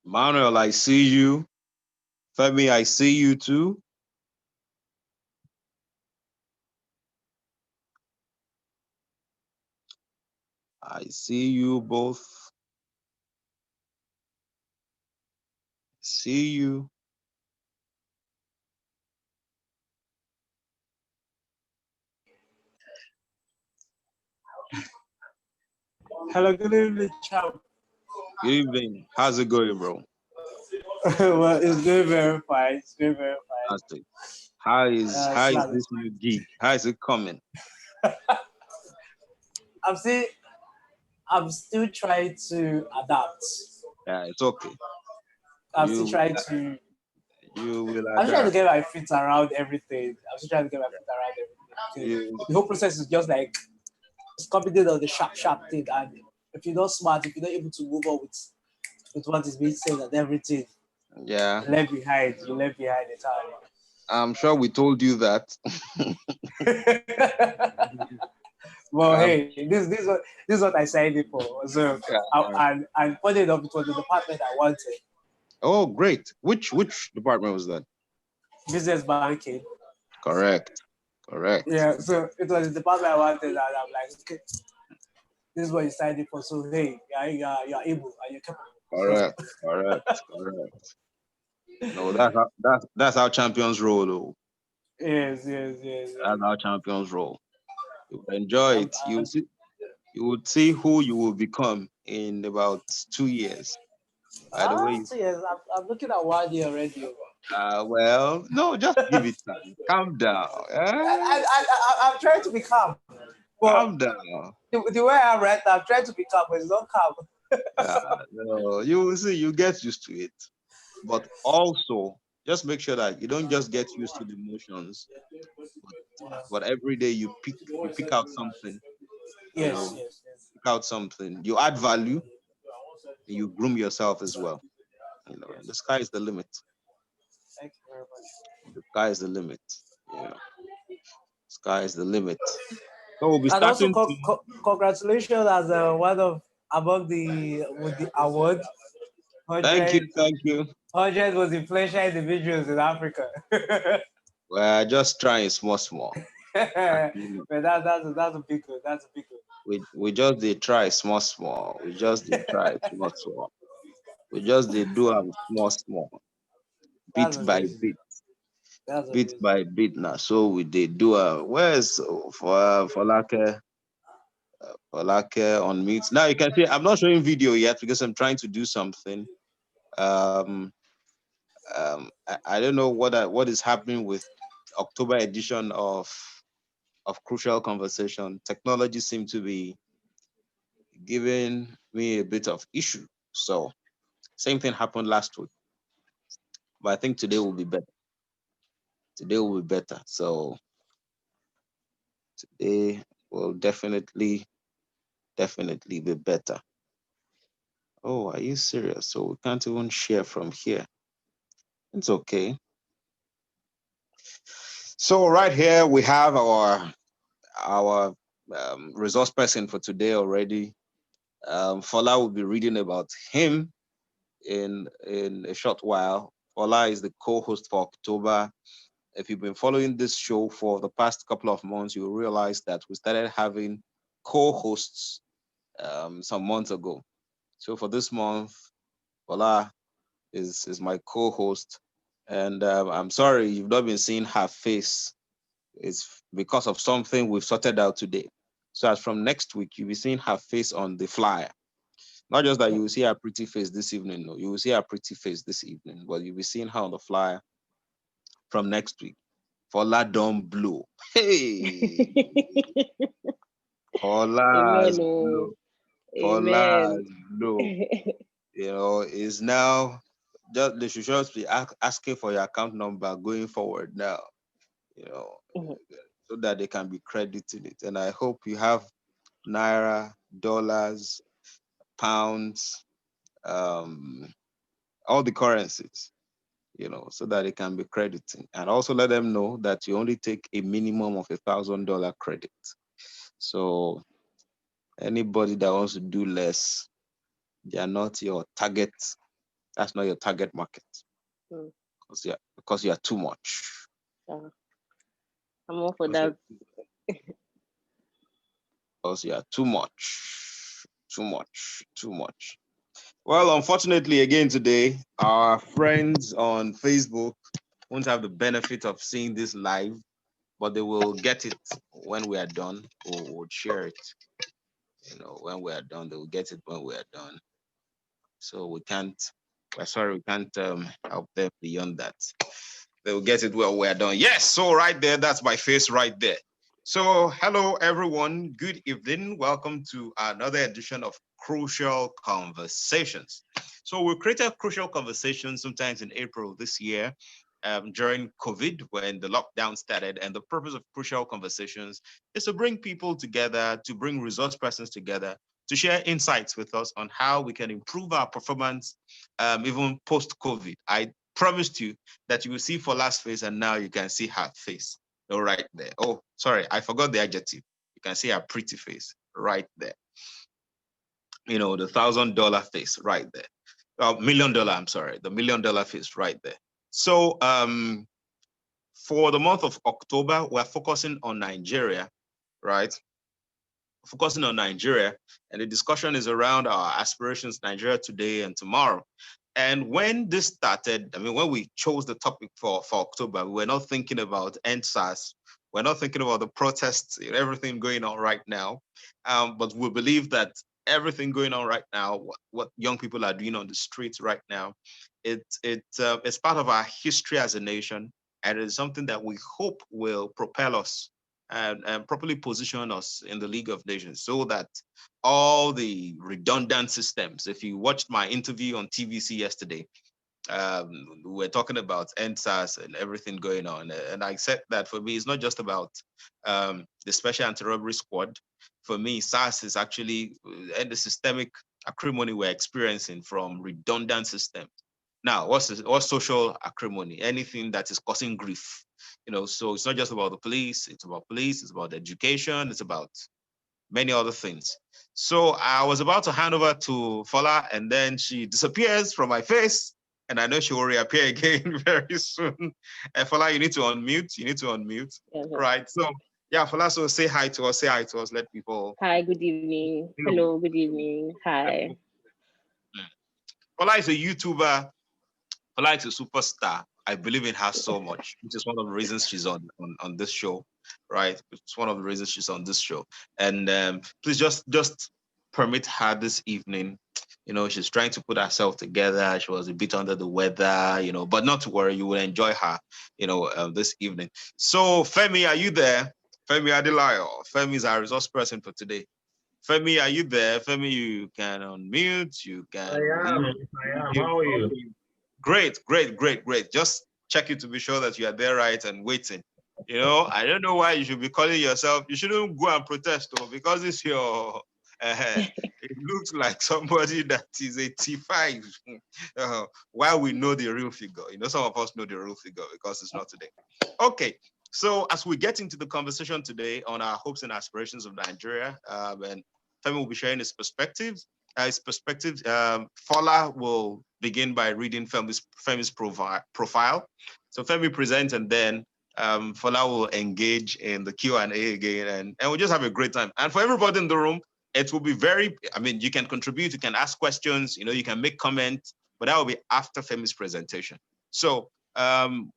Manuel, I see you. Femi, I see you too. I see you both. See you. Hello, good evening, champ. Good evening. How's it going, bro? Well, it's going very fine. It's going very fine. Fantastic. How is So this new gig? How is it coming? I'm still I'm still trying to adapt. Yeah, it's okay. I'm still You will trying to you will I'm trying to adapt. get my feet around everything. I'm still trying to get my feet around everything. You The whole process is just like it's complicated on the sharp thing, and if you're not smart, if you're not able to move on with what is being said and everything, yeah. you're left behind. You're left behind I'm sure we told you that. entirely. Well, um, hey, this is what I signed it for. So, yeah, yeah. and funny enough, it was the department I wanted, Oh, great. Which department was that? business banking. Correct. Correct. Yeah, so it was the department I wanted, and I'm like, okay, this is what you signed it for. So, hey, you're able and you're capable. So, Correct. Correct. Correct. No, that's how champions roll, though. yes. That's how champions roll. You will enjoy I'm, it. You would see who you will become in about 2 years. By the way, so yes, I'm looking at 1 year already. well, no, just give it time. Calm down. I'm trying to be calm, but Calm down. the way I'm right now, I'm trying to be calm, but it's not calm. No, you will see, you get used to it. But also, just make sure that you don't just get used to the motions, but, but every day you pick out something, you Yes, know, yes, yes. pick out something. You add value, and you groom yourself as well. And the sky is the limit. Thank you very much. The sky is the limit. You know, sky is the limit. So we'll be And also, starting to. congratulations as one of among the with the award Thank you, 100, thank you. 100 was influential individuals in Africa. We're just trying small, small. But You that's a big one. That's a big one. we just did try small, small. We just did try small, small. We just did do am small, small, That's bit by amazing. bit, That's bit amazing. by bit. Now, so we did do a. Where's for Lake on meet? Now you can see I'm not showing video yet because I'm trying to do something. Um, I don't know what is happening with October edition of Crucial Conversation. Technology seemed to be giving me a bit of issue. So same thing happened last week, but I think today will be better. Today will be better. So today will definitely be better. Oh, are you serious? So we can't even share from here. It's okay. So right here we have our resource person for today already. Fola will be reading about him in a short while. Fola is the co-host for October. If you've been following this show for the past couple of months, you will realize that we started having co-hosts some months ago. So for this month, Fola is my co-host, and I'm sorry you've not been seeing her face. It's because of something we've sorted out today. So as from next week, you'll be seeing her face on the flyer. Not just that you will see her pretty face this evening, no, you will see her pretty face this evening, but you'll be seeing her on the flyer from next week. Fola don't blow. Hey, Amen. Fola's Oh, blow. amen. Fola's blow. Is now just they should just be asking for your account number going forward now. You know, so that they can be crediting it. And I hope you have naira, dollars, pounds, um, all the currencies, so that they can be crediting. And also let them know that you only take a minimum of $1,000 credit. So anybody that wants to do less, they are not your target That's not your target market. Mm. Because you are too much. I'm all for Because that. you are too much. Too much. Too much. Well, unfortunately, again today, our friends on Facebook won't have the benefit of seeing this live, but they will get it when we are done. We'll share it. When we are done, they will get it when we are done. So we can't. We're sorry, we can't help them beyond that. They will get it when we're done. Yes. So right there, that's my face right there. So hello everyone. Good evening. Welcome to another edition of Crucial Conversations. So we created Crucial Conversations sometimes in April this year, during COVID when the lockdown started. And the purpose of Crucial Conversations is to bring people together, to bring resource persons together, to share insights with us on how we can improve our performance, even post-COVID. I promised you that you will see Fola's face, and now you can see her face. Oh, right there. Oh, sorry, I forgot the adjective. You can see her pretty face right there. The $1,000 face right there. $1 million, I'm sorry, the $1 million face right there. So for the month of October, we're focusing on Nigeria, right? Focusing on Nigeria, and the discussion is around our aspirations, Nigeria today and tomorrow. And when this started, when we chose the topic for October, we were not thinking about NSAS. We're not thinking about the protests, everything going on right now. But we believe that everything going on right now, what young people are doing on the streets right now, it's part of our history as a nation, and it is something that we hope will propel us and properly position us in the League of Nations so that all the redundant systems, if you watched my interview on TVC yesterday, we were talking about NSAS and everything going on. And I said that for me, it's not just about the Special Anti-Robbery Squad. For me, SARS is actually and the systemic acrimony we're experiencing from redundant systems. Now, what's social acrimony? Anything that is causing grief. So it's not just about the police, it's about education, it's about many other things. So I was about to hand over to Fola, and then she disappears from my face, and I know she will reappear again very soon. And Fola, you need to unmute. Right. So yeah, Fola, so say hi to us. Let people. Hi, good evening. Hello, good evening. Hi. Fola is a YouTuber. Fola is a superstar. I believe in her so much, which is one of the reasons she's on this show, right? It's one of the reasons she's on this show. And please just permit her this evening. She's trying to put herself together. She was a bit under the weather, but not to worry, you will enjoy her, this evening. So Femi, are you there? Femi Adelayo. Femi is our resource person for today. Femi, are you there? Femi, you can unmute. You can. I am. How are you? Great. Just check it to be sure that you are there right and waiting. I don't know why you should be calling yourself. You shouldn't go and protest, though, because it's your. It looks like somebody that is 85. While we know the real figure, some of us know the real figure because it's not today. Okay, so as we get into the conversation today on our hopes and aspirations of Nigeria, and Femi will be sharing his perspectives. Fola will begin by reading Femi's profile. So Femi presents, and then Fola will engage in the Q&A again, and we'll just have a great time. And for everybody in the room, it will be you can contribute, you can ask questions, you can make comments, but that will be after Femi's presentation. So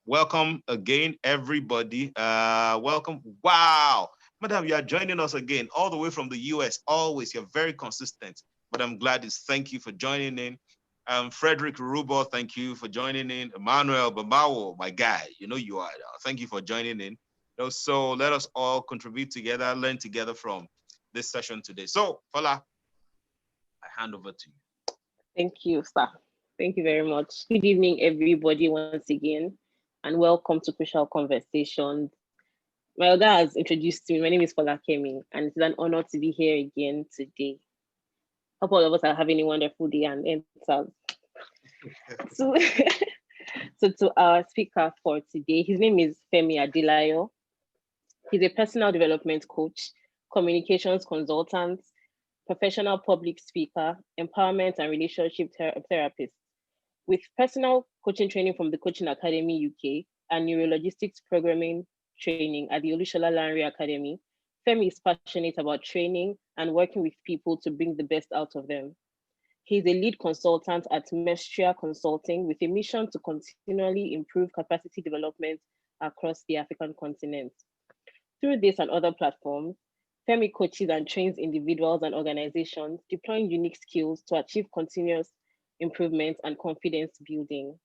welcome again, everybody. Welcome. Wow. Madam, you are joining us again, all the way from the US. Always, you're very consistent. But I'm glad thank you for joining in. Frederick Rubo, thank you for joining in. Emmanuel Bambawo, my guy, you are. Thank you for joining in. So let us all contribute together, learn together from this session today. So, Fola, I hand over to you. Thank you, sir. Thank you very much. Good evening, everybody, once again, and welcome to Crucial Conversations. My other has introduced me. My name is Folakemi, and it's an honor to be here again today. Hope all of us are having a wonderful day and answers. So to our speaker for today, his name is Femi Adelayo. He's a personal development coach, communications consultant, professional public speaker, empowerment and relationship therapist. With personal coaching training from the Coaching Academy UK and neurologistics programming training at the Oluwafolakemi Academy, Femi is passionate about training and working with people to bring the best out of them. He is a lead consultant at Mestria Consulting with a mission to continually improve capacity development across the African continent. Through this and other platforms, Femi coaches and trains individuals and organizations, deploying unique skills to achieve continuous improvement and confidence building.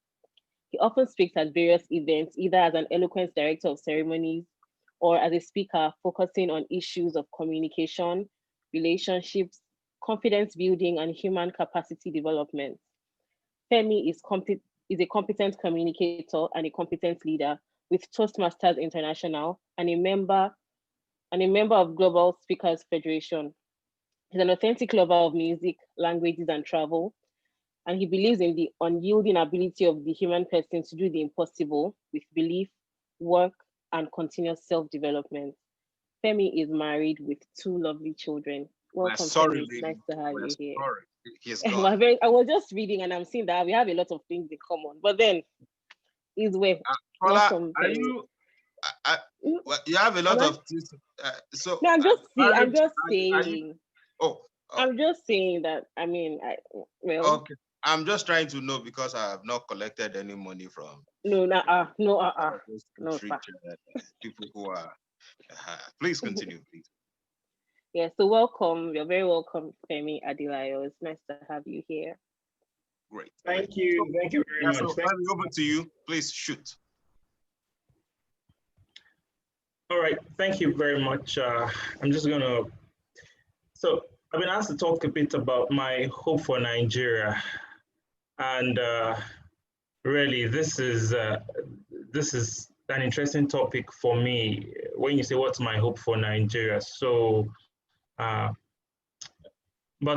He often speaks at various events, either as an eloquent director of ceremonies or as a speaker focusing on issues of communication, relationships, confidence building, and human capacity development. Femi is a competent communicator and a competent leader with Toastmasters International and a member of Global Speakers Federation. He's an authentic lover of music, languages, and travel, and he believes in the unyielding ability of the human person to do the impossible with belief, work, and continuous self-development. Femi is married with 2 lovely children. Welcome, sorry, Femi. It's nice to have you here. Sorry. He's gone. I was just reading and I'm seeing that we have a lot of things in common, but then is where Are you? Well, you have a lot of things. So no, I'm just saying. I'm just saying that. I mean, okay. I'm just trying to know because I have not collected any money from. No, people who are. Please continue, please. Yeah, so welcome. You're very welcome, Femi Adelayo. It's nice to have you here. Great. Thank you. Thank you very much. So over to you. Please shoot. All right. Thank you very much. I'm just gonna. So I've been asked to talk a bit about my hope for Nigeria, and really, this is an interesting topic for me. When you say what's my hope for Nigeria, so about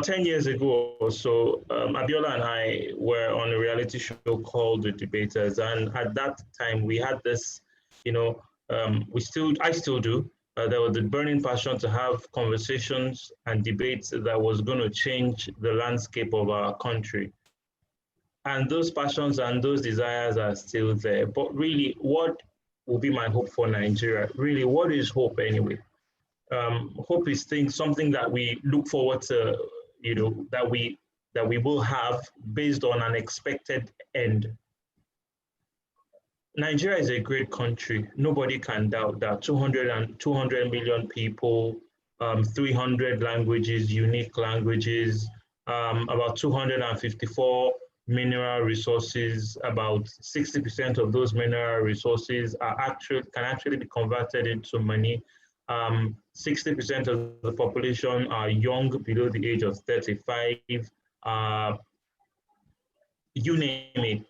10 years ago or so, Abiola and I were on a reality show called The Debaters, and at that time we had this, I still do. There was the burning passion to have conversations and debates that was going to change the landscape of our country. And those passions and those desires are still there. But really, what will be my hope for Nigeria? Really, what is hope anyway? Hope is something that we look forward to, that we will have based on an expected end. Nigeria is a great country. Nobody can doubt that. 200 million people, 300 languages, unique languages, about 254 mineral resources. About 60% of those mineral resources can actually be converted into money. 60% of the population are young, below the age of 35. You name it.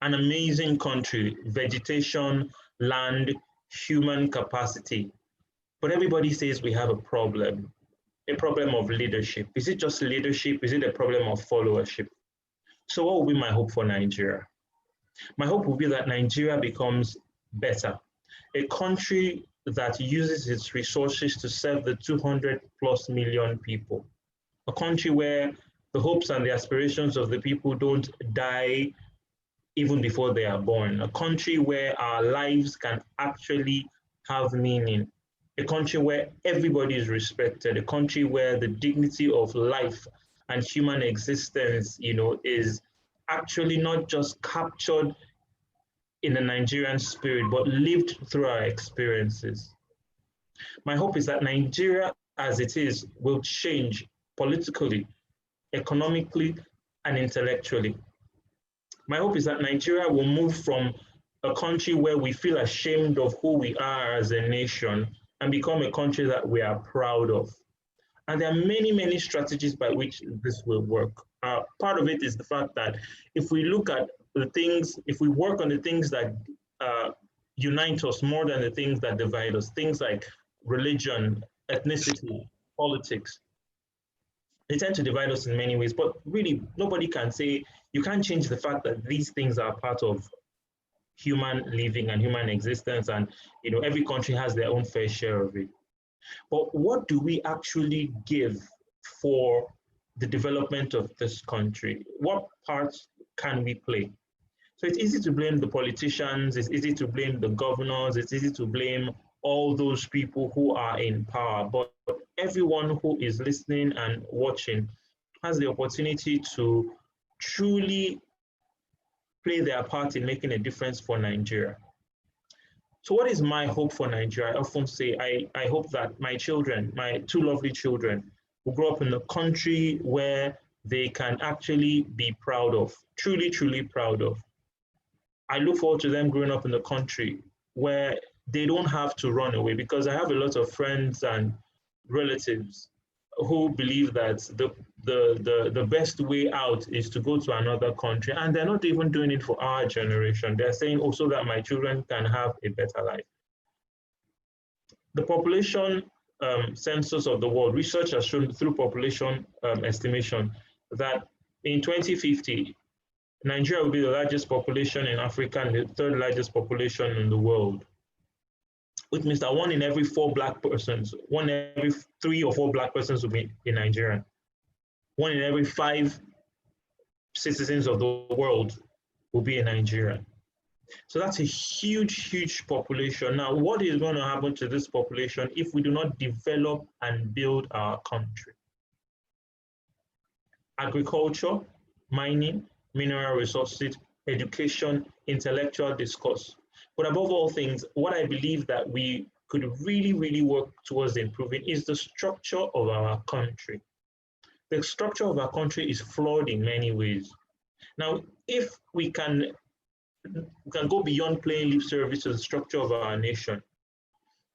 An amazing country, vegetation, land, human capacity. But everybody says we have a problem of leadership. Is it just leadership? Is it a problem of followership? So what will be my hope for Nigeria? My hope will be that Nigeria becomes better. A country that uses its resources to serve the 200 plus million people. A country where the hopes and the aspirations of the people don't die even before they are born. A country where our lives can actually have meaning. A country where everybody is respected. A country where the dignity of life and human existence, is actually not just captured in the Nigerian spirit, but lived through our experiences. My hope is that Nigeria, as it is, will change politically, economically, and intellectually. My hope is that Nigeria will move from a country where we feel ashamed of who we are as a nation and become a country that we are proud of. And there are many, many strategies by which this will work. Part of it is the fact that if we look at if we work on the things that unite us more than the things that divide us, things like religion, ethnicity, politics, they tend to divide us in many ways, but really nobody can say, you can't change the fact that these things are part of human living and human existence, and every country has their own fair share of it. But what do we actually give for the development of this country? What parts can we play? So it's easy to blame the politicians, it's easy to blame the governors, it's easy to blame all those people who are in power, but everyone who is listening and watching has the opportunity to truly play their part in making a difference for Nigeria. So what is my hope for Nigeria? I often say, I hope that my children, my two lovely children, will grow up in a country where they can actually be proud of, truly, truly proud of. I look forward to them growing up in a country where they don't have to run away, because I have a lot of friends and relatives who believe that the best way out is to go to another country, and they're not even doing it for our generation. They're saying also that my children can have a better life. The population census of the world, research has shown through population estimation that in 2050, Nigeria will be the largest population in Africa and the third largest population in the world, which means that 1 in every 4 Black persons, 1 in every 3 or 4 Black persons will be in Nigeria. 1 in every 5 citizens of the world will be in Nigeria. So that's a huge, huge population. Now, what is going to happen to this population if we do not develop and build our country? Agriculture, mining, mineral resources, education, intellectual discourse. But above all things, what I believe that we could really, really work towards improving is the structure of our country. The structure of our country is flawed in many ways. Now, if we can go beyond playing lip service to the structure of our nation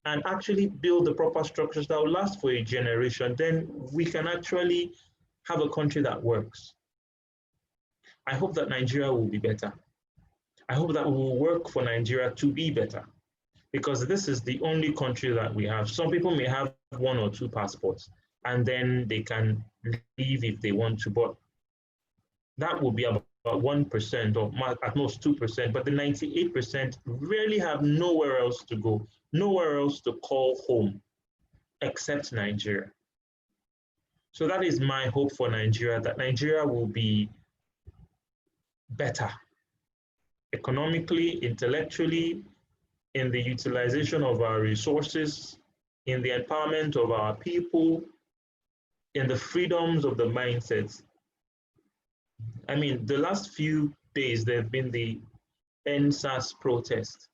and actually build the proper structures that will last for a generation, then we can actually have a country that works. I hope that Nigeria will be better. I hope that we will work for Nigeria to be better, because this is the only country that we have. Some people may have 1 or 2 passports, and then they can leave if they want to, but that will be about 1% or at most 2%, but the 98% really have nowhere else to go, nowhere else to call home except Nigeria. So that is my hope for Nigeria, that Nigeria will be better economically, intellectually, in the utilization of our resources, in the empowerment of our people, in the freedoms of the mindsets. I mean, the last few days, there have been the NSAS protest,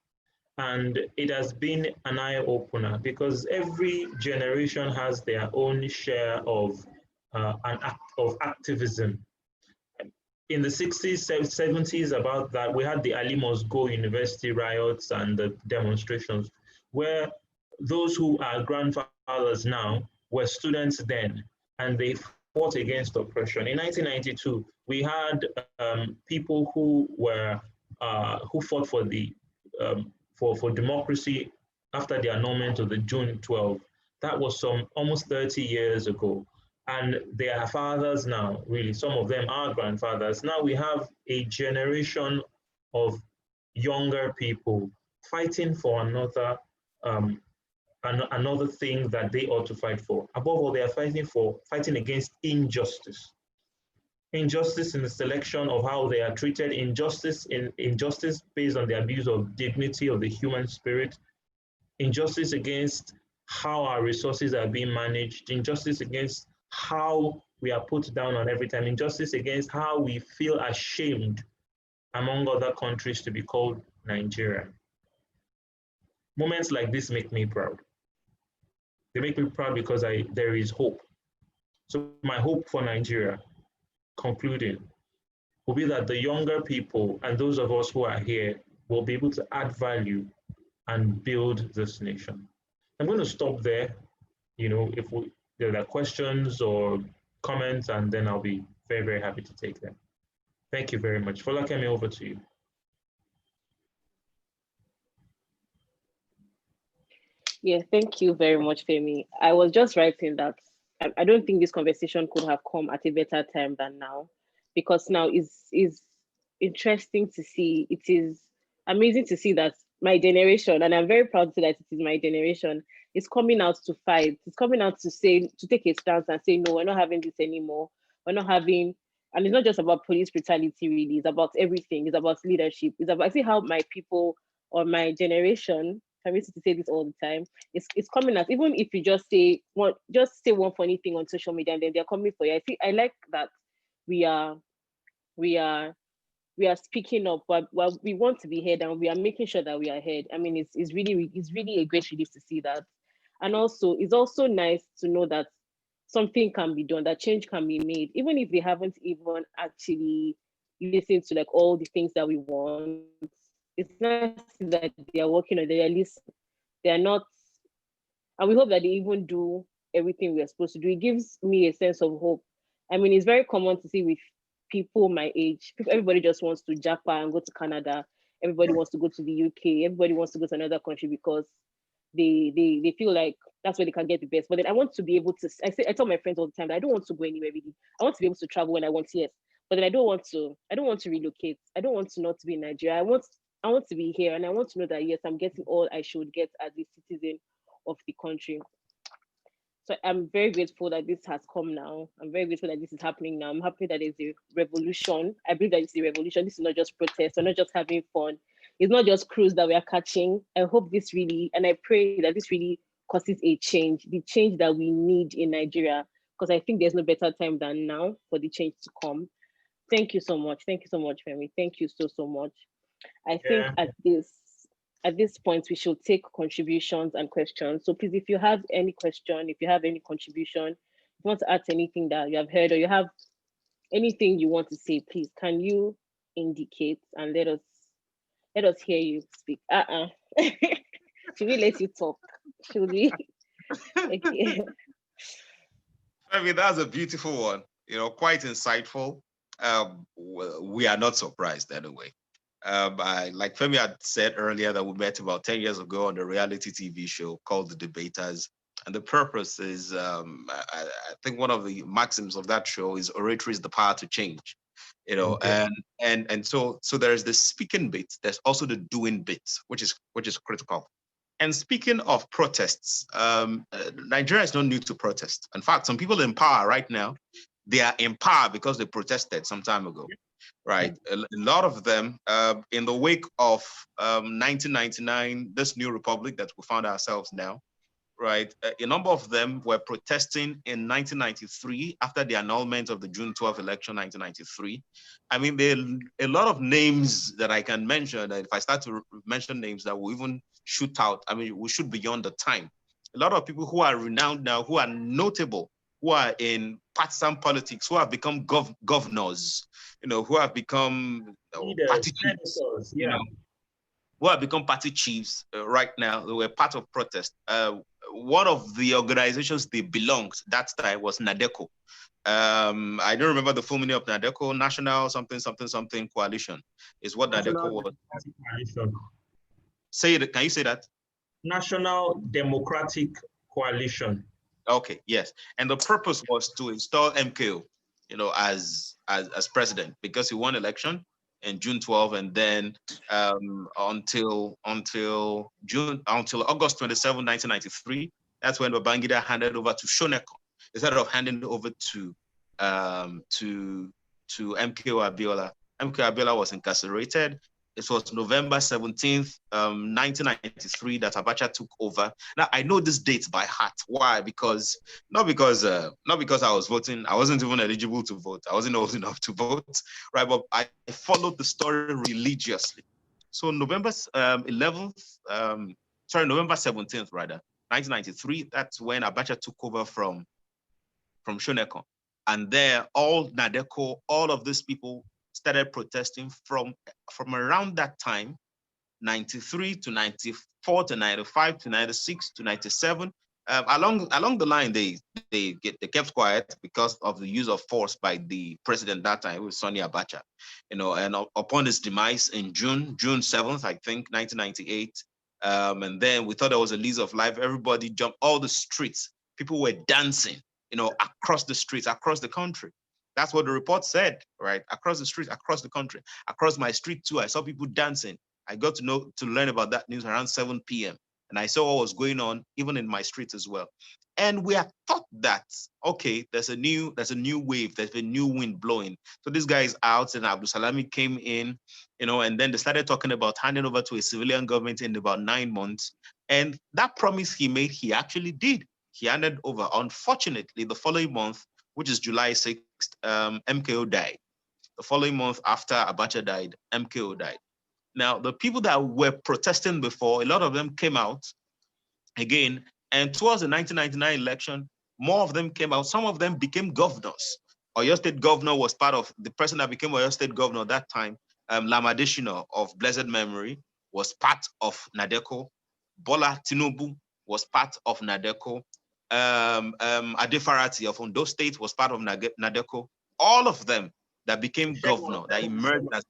and it has been an eye-opener, because every generation has their own share of activism. In the 60s, 70s, about that, we had the Ali Must Go University riots and the demonstrations, where those who are grandfathers now were students then, and they fought against oppression. In 1992, we had people who were who fought for the for democracy after the annulment of the June 12. That was some almost 30 years ago. And they are fathers now, really. Some of them are grandfathers. Now we have a generation of younger people fighting for another thing that they ought to fight for. Above all, they are fighting against injustice. Injustice in the selection of how they are treated, injustice based on the abuse of dignity of the human spirit, injustice against how our resources are being managed, injustice against how we are put down on every time, injustice against how we feel ashamed among other countries to be called Nigeria. Moments like this make me proud. They make me proud because there is hope. So my hope for Nigeria, concluding, will be that the younger people and those of us who are here will be able to add value and build this nation. I'm going to stop there. If there are questions or comments, and then I'll be very, very happy to take them. Thank you very much. Folakemi, over to you. Yeah, thank you very much, Femi. I was just writing that I don't think this conversation could have come at a better time than now, because now is interesting to see. It is amazing to see that my generation, and I'm very proud to say that it is my generation, is coming out to fight. It's coming out to take a stance and say, no, we're not having this anymore. We're not having And it's not just about police brutality, really. It's about everything. It's about leadership. It's about, I see how my people or my generation, I used to say this all the time, it's coming as, even if you just say one funny thing on social media and then they're coming for you. I like that we are we are we are speaking up, but we want to be heard and we are making sure that we are heard. I mean, it's really a great relief to see that. And also, it's also nice to know that something can be done, that change can be made, even if they haven't even actually listened to like all the things that we want. It's nice to see that they are working on, they are listening, they are not, and we hope that they even do everything we are supposed to do. It gives me a sense of hope. I mean, it's very common to see with people my age. Everybody just wants to Japan and go to Canada. Everybody wants to go to the UK. Everybody wants to go to another country because they feel like that's where they can get the best. But then I want to be able to. I tell my friends all the time that I don't want to go anywhere really. I want to be able to travel when I want, yes. But then I don't want to. I don't want to relocate. I don't want to not be in Nigeria. I want to be here, and I want to know that yes, I'm getting all I should get as a citizen of the country. So I'm very grateful that this has come now. I'm very grateful that this is happening now. I'm happy that there's a revolution. I believe that it's a revolution. This is not just protest. We're not just having fun. It's not just crews that we are catching. I hope this really, and I pray that this really causes a change, the change that we need in Nigeria, because I think there's no better time than now for the change to come. Thank you so much. Thank you so much, Femi. Thank you so much. I think Yeah. at this point we should take contributions and questions. So please, if you have any question, if you have any contribution, if you want to add anything that you have heard or you have anything you want to say, please can you indicate and let us hear you speak. Should we let you talk? Should we? Okay. I mean, that's a beautiful one. Quite insightful. We are not surprised anyway. Like Femi had said earlier, that we met about 10 years ago on the reality TV show called The Debaters. And the purpose is, I think one of the maxims of that show is oratory is the power to change. Okay. And so there's the speaking bit. There's also the doing bit, which is critical. And speaking of protests, Nigeria is not new to protest. In fact, some people in power right now, they are in power because they protested some time ago, right? A lot of them, in the wake of 1999, this new republic that we found ourselves now, right? A number of them were protesting in 1993 after the annulment of the June 12th election, 1993. I mean, there are a lot of names that I can mention that if I start to mention names that will even shoot out, I mean, we shoot beyond the time. A lot of people who are renowned now, who are notable, who are in partisan politics, who have become governors, who have become Leaders, party chiefs, senators, yeah. who have become party chiefs right now. They were part of protest. One of the organizations they belonged that time was NADECO. I don't remember the full meaning of NADECO, National something something something coalition is what NADECO was. Coalition. Say it. Can you say that? National Democratic Coalition. Okay, yes. And the purpose was to install MKO, as president, because he won election in June 12, and then until August 27, 1993, that's when Babangida handed over to Shoneko instead of handing over to MKO Abiola. MKO Abiola was incarcerated. It was November 17th, 1993 that Abacha took over. Now I know this date by heart. Why? Because not because I was voting. I wasn't even eligible to vote. I wasn't old enough to vote, right? But I followed the story religiously. So November 11th, November 17th rather, 1993. That's when Abacha took over from Shoneko, and there all NADECO, all of these people started protesting from around that time, 93 to 94 to 95 to 96 to 97. Along the line, they kept quiet because of the use of force by the president that time, it was Sonny Abacha, and upon his demise in June 7th, I think, 1998, and then we thought there was a lease of life. Everybody jumped all the streets. People were dancing, across the streets, across the country. That's what the report said, right? Across the street, across the country, across my street too. I saw people dancing. I got to learn about that news around 7 p.m. and I saw what was going on even in my street as well. And we are taught that, okay, there's a new wave, there's a new wind blowing. So this guy is out, and Salami came in, and then they started talking about handing over to a civilian government in about 9 months. And that promise he made, he actually did. He handed over. Unfortunately, the following month, which is July 6th, MKO died. The following month after Abacha died, MKO died. Now, the people that were protesting before, a lot of them came out again. And towards the 1999 election, more of them came out. Some of them became governors. Oyo State governor was part of the person that became Oyo State governor at that time. Lamadishino of blessed memory was part of Nadeko. Bola Tinubu was part of Nadeko. Adefarati of Ondo State was part of Nadeko. All of them that became governor, that emerged as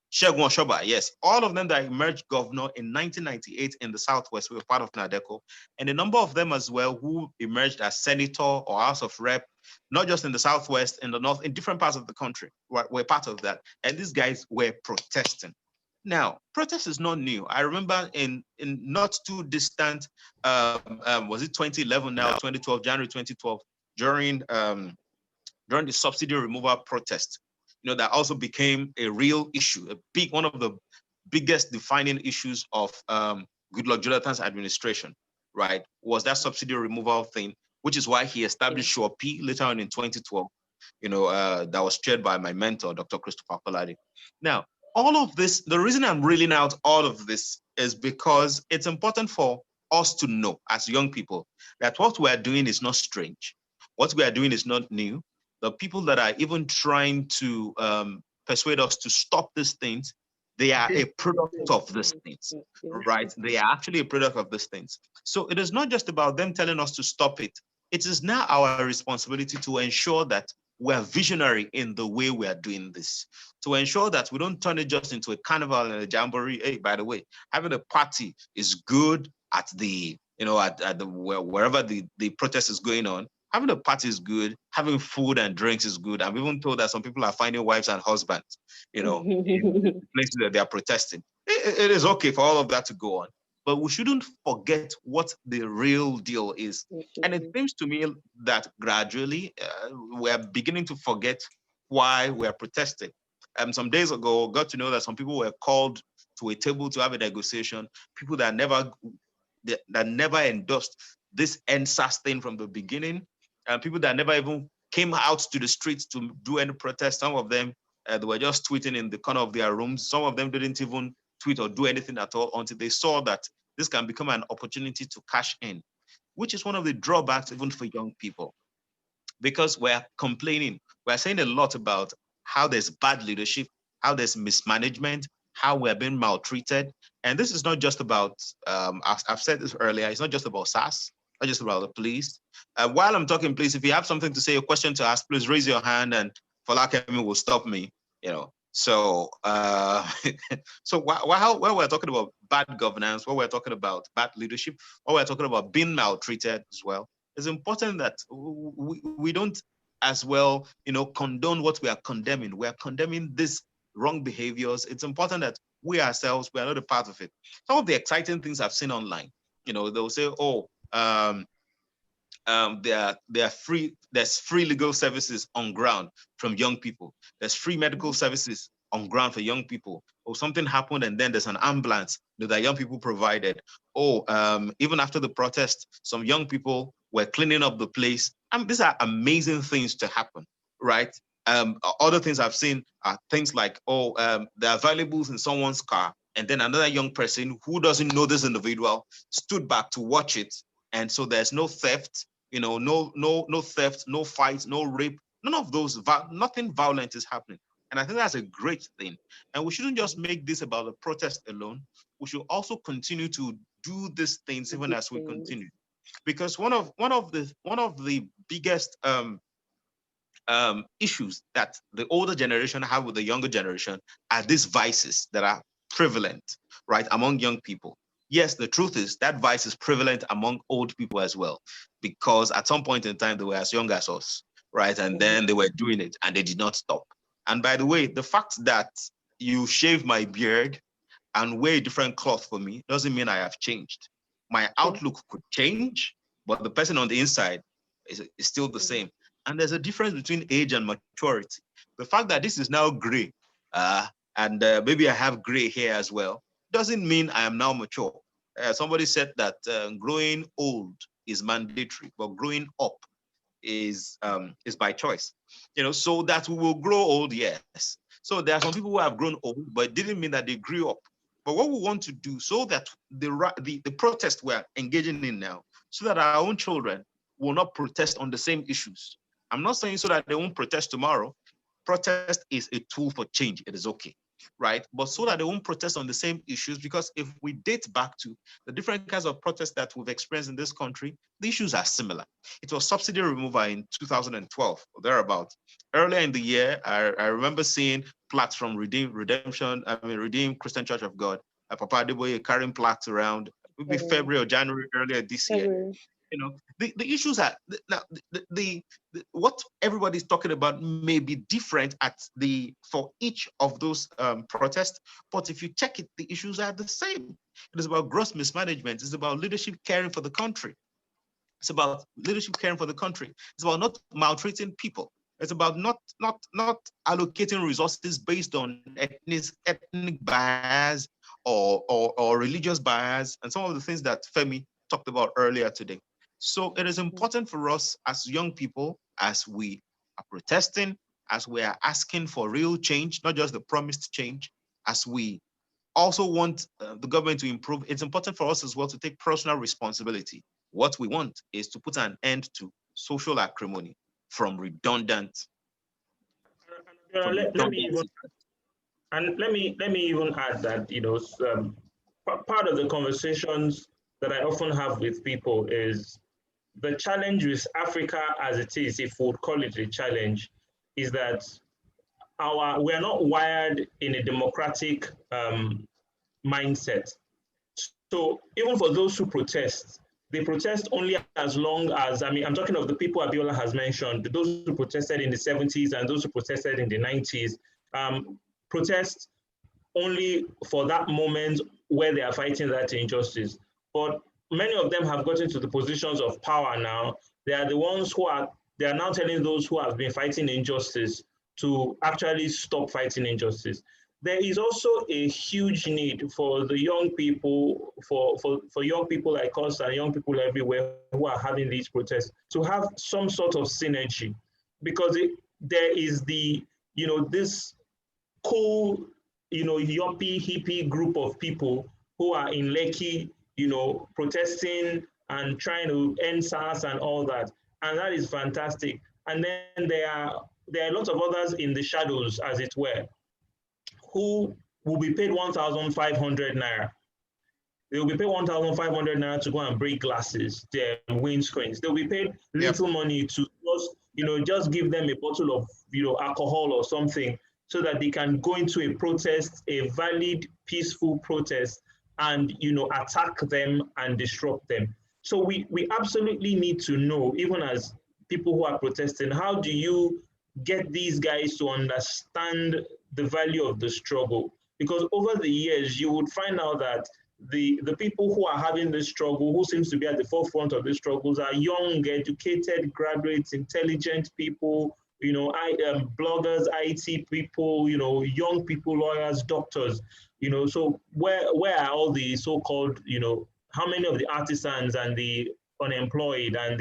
Segun Oshoba, yes. All of them that emerged governor in 1998 in the Southwest were part of NADECO. And a number of them as well who emerged as senator or House of Rep, not just in the Southwest, in the North, in different parts of the country, were part of that. And these guys were protesting. Now, protest is not new. I remember in not too distant, was it 2011 now, 2012, January 2012, during the subsidy removal protest, that also became a real issue, one of the biggest defining issues of Goodluck Jonathan's administration, right, was that subsidy removal thing, which is why he established SURE-P later on in 2012, that was chaired by my mentor, Dr. Christopher Kolade. Now, all of this, the reason I'm reeling out all of this is because it's important for us to know as young people that what we are doing is not strange. What we are doing is not new. The people that are even trying to persuade us to stop these things, they are a product of these things, right? They are actually a product of these things. So it is not just about them telling us to stop it. It is now our responsibility to ensure that we're visionary in the way we are doing this, to ensure that we don't turn it just into a carnival and a jamboree. Hey, by the way, having a party is good at the, at the wherever the protest is going on. Having a party is good. Having food and drinks is good. I'm even told that some people are finding wives and husbands, in places that they are protesting. It is okay for all of that to go on, but we shouldn't forget what the real deal is. And it seems to me that gradually we're beginning to forget why we're protesting. Some days ago, got to know that some people were called to a table to have a negotiation. People that never endorsed this NSAS thing from the beginning, and people that never even came out to the streets to do any protest. Some of them, they were just tweeting in the corner of their rooms. Some of them didn't even tweet or do anything at all until they saw that this can become an opportunity to cash in, which is one of the drawbacks even for young people. Because we're complaining, we're saying a lot about how there's bad leadership, how there's mismanagement, how we're being maltreated. And this is not just about, I've said this earlier, it's not just about SAS, not just about the police. While I'm talking, please, if you have something to say, a question to ask, please raise your hand and Folakemi will stop me, So, so while we're talking about bad governance, while we're talking about bad leadership, while we're talking about being maltreated as well, it's important that we don't as well, condone what we are condemning. We are condemning this wrong behaviors. It's important that we ourselves, we are not a part of it. Some of the exciting things I've seen online, they'll say, oh, there's free legal services on ground from young people. There's free medical services on ground for young people. Or something happened and then there's an ambulance that young people provided. Even after the protest, some young people were cleaning up the place. These are amazing things to happen, right? Other things I've seen are things like, there are valuables in someone's car, and then another young person who doesn't know this individual stood back to watch it. And so there's no theft, no theft, no fight, no rape, none of those, nothing violent is happening. And I think that's a great thing. And we shouldn't just make this about the protest alone. We should also continue to do these things even as we continue. Because one of the biggest issues that the older generation have with the younger generation are these vices that are prevalent, right, among young people. Yes, the truth is that vice is prevalent among old people as well, because at some point in time, they were as young as us, right? And then they were doing it and they did not stop. And by the way, the fact that you shave my beard and wear a different cloth for me doesn't mean I have changed. My outlook could change, but the person on the inside is still the same. And there's a difference between age and maturity. The fact that this is now gray, and maybe I have gray hair as well, doesn't mean I am now mature. Somebody said that growing old is mandatory, but growing up is by choice. So that we will grow old, yes. So there are some people who have grown old, but it didn't mean that they grew up. But what we want to do so that the protest we're engaging in now, so that our own children will not protest on the same issues. I'm not saying so that they won't protest tomorrow. Protest is a tool for change. It is okay, right? But so that they won't protest on the same issues, because if we date back to the different kinds of protests that we've experienced in this country, the issues are similar. It was subsidy removal in 2012 or thereabout. Earlier in the year, I remember seeing plaques from Redeemed Christian Church of God, Papa Adeboye carrying plaques around, maybe February or January earlier this year. The issues are now what everybody's talking about may be different for each of those protests, but if you check it, the issues are the same. It is about gross mismanagement. It's about leadership caring for the country. It's about leadership caring for the country. It's about not maltreating people. It's about not allocating resources based on ethnic bias or religious bias, and some of the things that Femi talked about earlier today. So it is important for us as young people, as we are protesting, as we are asking for real change, not just the promised change, as we also want the government to improve, it's important for us as well to take personal responsibility. What we want is to put an end to social acrimony from redundant. Let me even add that part of the conversations that I often have with people is the challenge with Africa as it is, if we would call it a challenge, is that we're not wired in a democratic mindset. So even for those who protest, they protest only as long as, I'm talking of the people Abiola has mentioned, those who protested in the 70s and those who protested in the 90s, protest only for that moment where they are fighting that injustice. But many of them have gotten to the positions of power now. They are the ones they are now telling those who have been fighting injustice to actually stop fighting injustice. There is also a huge need for the young people, for young people like us and young people everywhere who are having these protests to have some sort of synergy, because there is this cool, yuppie, hippie group of people who are in Lekki, protesting and trying to end SARS and all that. And that is fantastic. And then there are a lot of others in the shadows, as it were, who will be paid 1,500 naira. They will be paid 1,500 naira to go and break glasses, their windscreens. They'll be paid little money to just give them a bottle of alcohol or something, so that they can go into a protest, a valid, peaceful protest, and attack them and disrupt them. So we absolutely need to know, even as people who are protesting, how do you get these guys to understand the value of the struggle? Because over the years, you would find out that the people who are having this struggle, who seems to be at the forefront of the struggles, are young, educated graduates, intelligent people, bloggers, IT people, young people, lawyers, doctors, so where are all the so-called, how many of the artisans and the unemployed and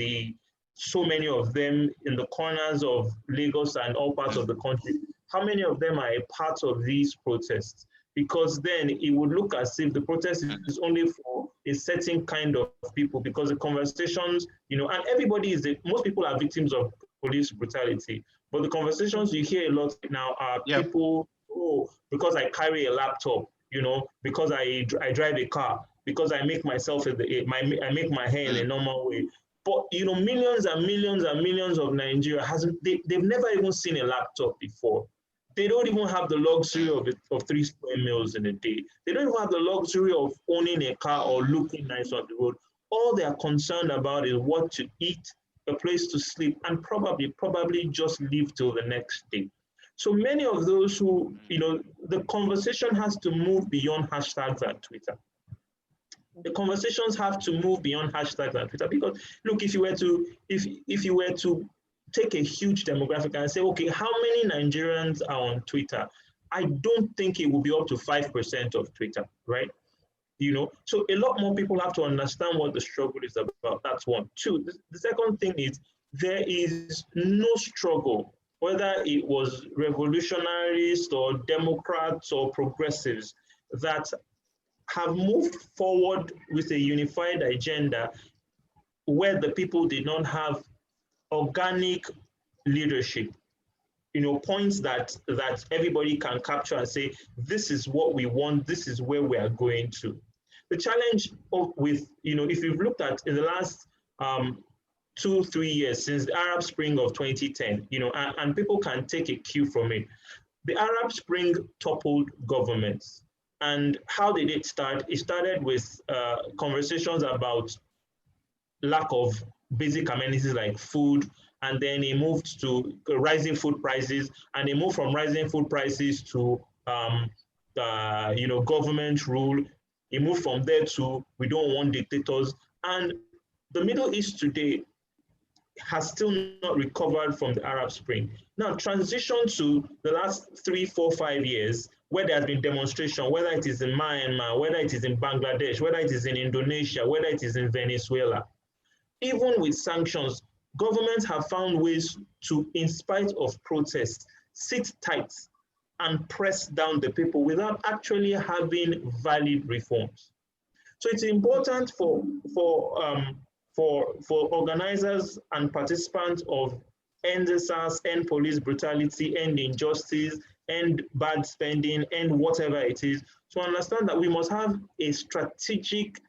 so many of them in the corners of Lagos and all parts of the country, how many of them are a part of these protests? Because then it would look as if the protest is only for a certain kind of people, because the conversations, and most people are victims of police brutality, but the conversations you hear a lot now are people, because I carry a laptop, because I drive a car, because I make myself, I make my hair in a normal way. But millions and millions and millions of Nigeria they've never even seen a laptop before. They don't even have the luxury of 3 square meals in a day. They don't even have the luxury of owning a car or looking nice on the road. All they are concerned about is what to eat, a place to sleep, and probably just live till the next day. So many of those who, the conversation has to move beyond hashtags and Twitter. The conversations have to move beyond hashtags and Twitter, because look, if you were to take a huge demographic and say, okay, how many Nigerians are on Twitter? I don't think it will be up to 5% of Twitter, right? So a lot more people have to understand what the struggle is about. That's one. Two, the second thing is there is no struggle, whether it was revolutionaries or Democrats or progressives, that have moved forward with a unified agenda where the people did not have organic leadership, points that everybody can capture and say, this is what we want, this is where we are going to. The challenge with, if you've looked at in the last 2-3 years since the Arab Spring of 2010, and people can take a cue from it. The Arab Spring toppled governments. And how did it start? It started with conversations about lack of basic amenities like food, and then it moved to rising food prices, and it moved from rising food prices to government rule. It moved from there to we don't want dictators. And the Middle East today has still not recovered from the Arab Spring. Now, transition to the last 3, 4, 5 years, where there has been demonstration, whether it is in Myanmar, whether it is in Bangladesh, whether it is in Indonesia, whether it is in Venezuela. Even with sanctions, governments have found ways to, in spite of protests, sit tight and press down the people without actually having valid reforms. So it's important for organizers and participants of End SARS, End Police Brutality, End Injustice, End Bad Spending, End whatever it is, to understand that we must have a strategic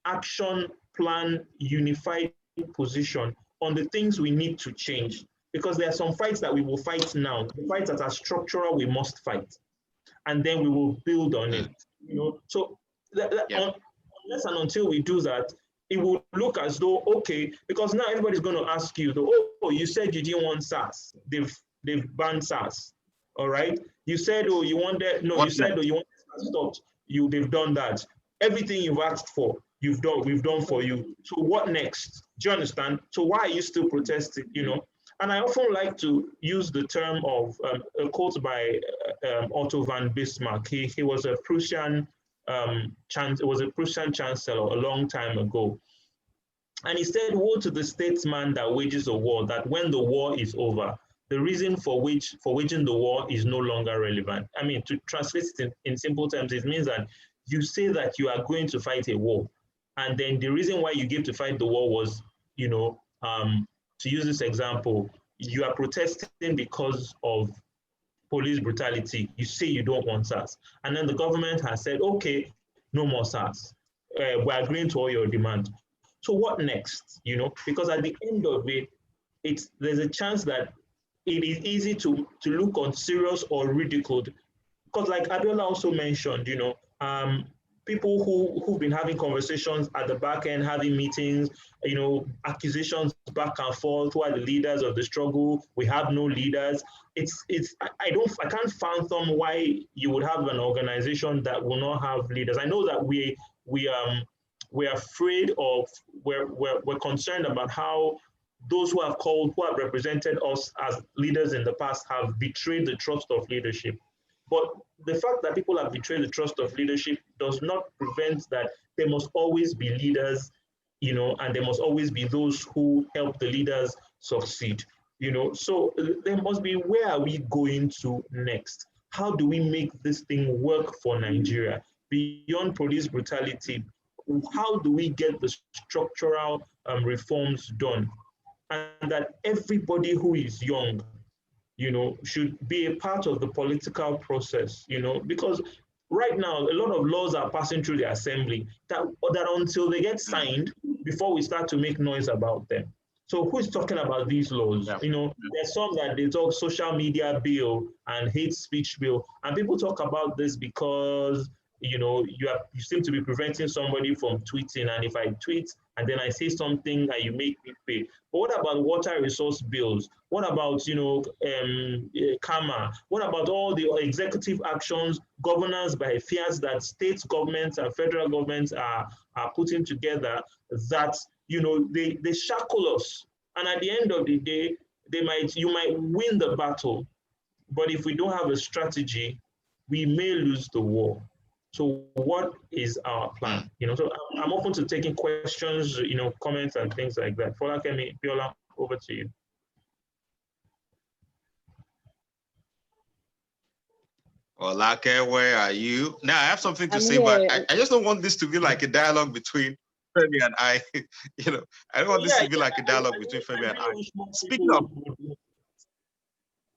action plan, unified position on the things we need to change. Because there are some fights that we will fight now. The fights that are structural, we must fight. And then we will build on it. So unless and until we do that, it will look as though, okay, because now everybody's going to ask you, oh, you said you didn't want SARS. They've banned SARS. All right. You said, oh, you wanted, no, you said, oh, you wanted SARS stopped. They've done that. Everything you've asked for, we've done for you. So what next? Do you understand? So why are you still protesting? And I often like to use the term of a quote by Otto von Bismarck. He was a Prussian chancellor a long time ago. And he said, woe to the statesman that wages a war, that when the war is over, the reason for waging the war is no longer relevant. I mean, to translate it in simple terms, it means that you say that you are going to fight a war, and then the reason why you gave to fight the war was, to use this example, you are protesting because of police brutality. You say you don't want SARS. And then the government has said, okay, no more SARS. We're agreeing to all your demands. So what next? Because at the end of it, there's a chance that it is easy to look unserious or ridiculed. Because like Abiola also mentioned, people who've been having conversations at the back end, having meetings, accusations back and forth. Who are the leaders of the struggle? We have no leaders. I can't fathom why you would have an organization that will not have leaders. I know that we're afraid of, we're concerned about how those who have represented us as leaders in the past have betrayed the trust of leadership. But the fact that people have betrayed the trust of leadership does not prevent that there must always be leaders, and there must always be those who help the leaders succeed, So there must be, where are we going to next? How do we make this thing work for Nigeria? Beyond police brutality, how do we get the structural reforms done? And that everybody who is young, should be a part of the political process, because right now, a lot of laws are passing through the assembly that until they get signed, before we start to make noise about them. So who's talking about these laws? Yeah. There's some that they talk social media bill and hate speech bill. And people talk about this because you seem to be preventing somebody from tweeting, and if I tweet and then I say something and you make me pay. But what about water resource bills? What about karma? What about all the executive actions, governance by fears that state governments and federal governments are putting together that they shackle us, and at the end of the day you might win the battle, but if we don't have a strategy, we may lose the war. So what is our plan? So I'm open to taking questions, comments and things like that. Folakemi, Abiola, over to you. Olake, where are you? Now I have something to say, here. but I just don't want this to be like a dialogue between Femi and I. I don't want this to be like a dialogue between Femi and I. Speaking of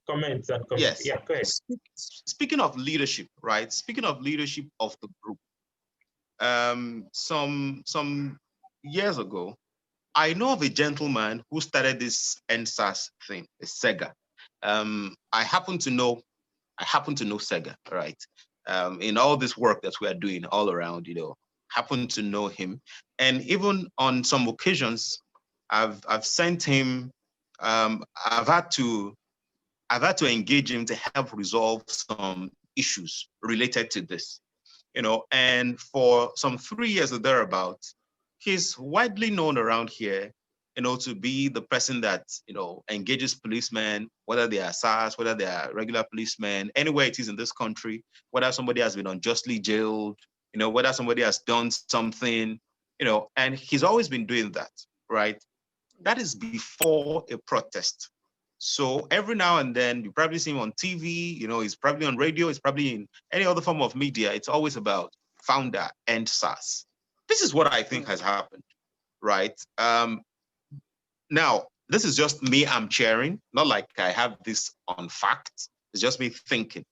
comments and comments. Yes. Yeah, go ahead. Speaking of leadership, right? Speaking of leadership of the group, some years ago, I know of a gentleman who started this NSAS thing, a Sega. I happen to know Sega, right? In all this work that we are doing all around, happen to know him, and even on some occasions, I've sent him. I've had to engage him to help resolve some issues related to this, and for some 3 years or thereabout, he's widely known around here, to be the person that, engages policemen, whether they are SARS, whether they are regular policemen, anywhere it is in this country, whether somebody has been unjustly jailed, whether somebody has done something, and he's always been doing that, right? That is before a protest. So every now and then, you probably see him on TV, he's probably on radio, he's probably in any other form of media. It's always about founder and SARS. This is what I think has happened, right? Now, this is just me, I'm sharing, not like I have this on fact. It's just me thinking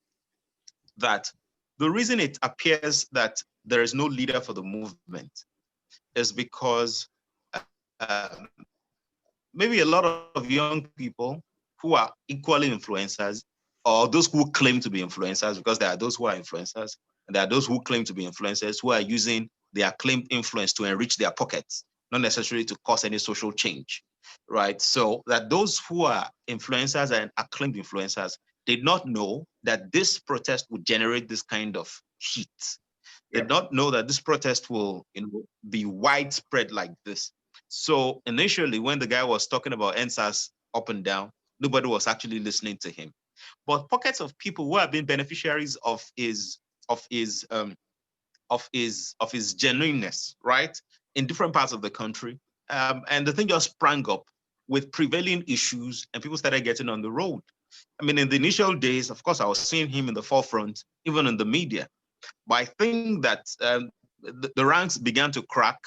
that the reason it appears that there is no leader for the movement is because maybe a lot of young people who are equally influencers, or those who claim to be influencers, because there are those who are influencers, and there are those who claim to be influencers who are using their claimed influence to enrich their pockets, not necessarily to cause any social change, right? So that those who are influencers and acclaimed influencers did not know that this protest would generate this kind of heat. They did not know that this protest will be widespread like this. So initially, when the guy was talking about NSAS up and down, nobody was actually listening to him. But pockets of people who have been beneficiaries of his genuineness, right, in different parts of the country, and the thing just sprang up with prevailing issues, and people started getting on the road. I mean, in the initial days, of course, I was seeing him in the forefront, even in the media. But I think that the ranks began to crack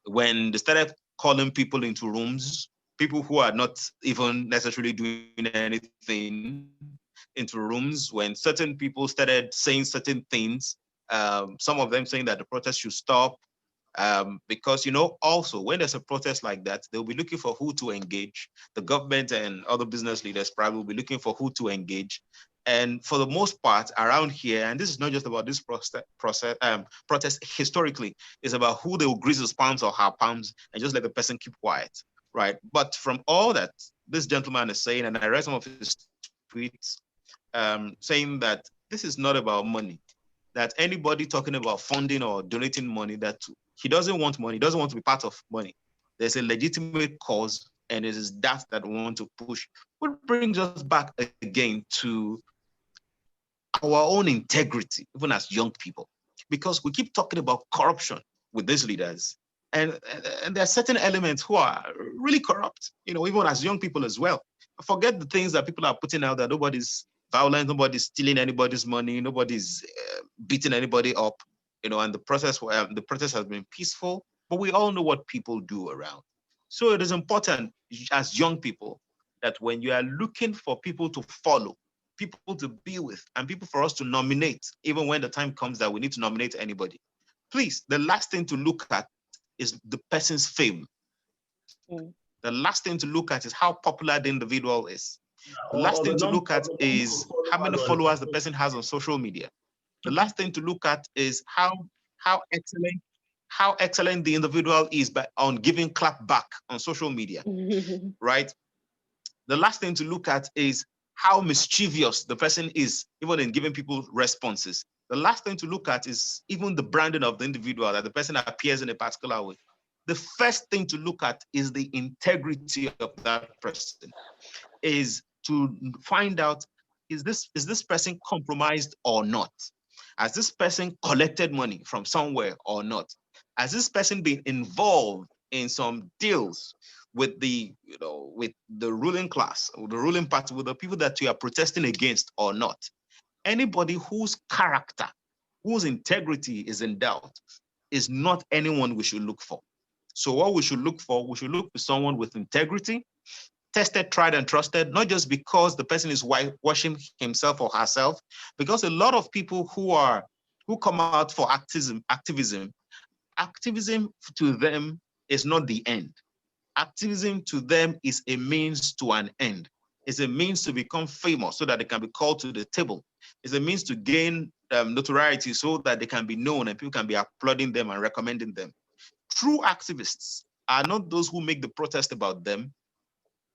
when they started calling people into rooms, people who are not even necessarily doing anything, into rooms, when certain people started saying certain things, some of them saying that the protest should stop, because, also when there's a protest like that, they'll be looking for who to engage. The government and other business leaders probably will be looking for who to engage. And for the most part around here, and this is not just about this protest historically, it's about who they will grease his palms or her palms and just let the person keep quiet, right? But from all that this gentleman is saying, and I read some of his tweets, saying that this is not about money, that anybody talking about funding or donating money, that he doesn't want money, he doesn't want to be part of money. There's a legitimate cause, and it is that we want to push. What brings us back again to our own integrity, even as young people, because we keep talking about corruption with these leaders, and there are certain elements who are really corrupt, even as young people as well. Forget the things that people are putting out there. Nobody's violent, nobody's stealing anybody's money, nobody's beating anybody up, and the protest has been peaceful, but we all know what people do around. So it is important as young people that when you are looking for people to follow, people to be with, and people for us to nominate, even when the time comes that we need to nominate anybody, please, the last thing to look at is the person's fame. The last thing to look at is how popular the individual is. The last thing to look at is how many followers the person has on social media. The last thing to look at is how excellent the individual is on giving clap back on social media, right? The last thing to look at is how mischievous the person is, even in giving people responses. The last thing to look at is even the branding of the individual, that the person appears in a particular way. The first thing to look at is the integrity of that person, is to find out, is this person compromised or not? Has this person collected money from somewhere or not? Has this person been involved in some deals with with the ruling class, with the ruling party, with the people that you are protesting against or not? Anybody whose character, whose integrity is in doubt, is not anyone we should look for. So what we should look for someone with integrity, tested, tried, and trusted, not just because the person is washing himself or herself, because a lot of people who come out for activism to them is not the end. Activism to them is a means to an end. It's a means to become famous so that they can be called to the table. It's a means to gain notoriety so that they can be known and people can be applauding them and recommending them. True activists are not those who make the protest about them.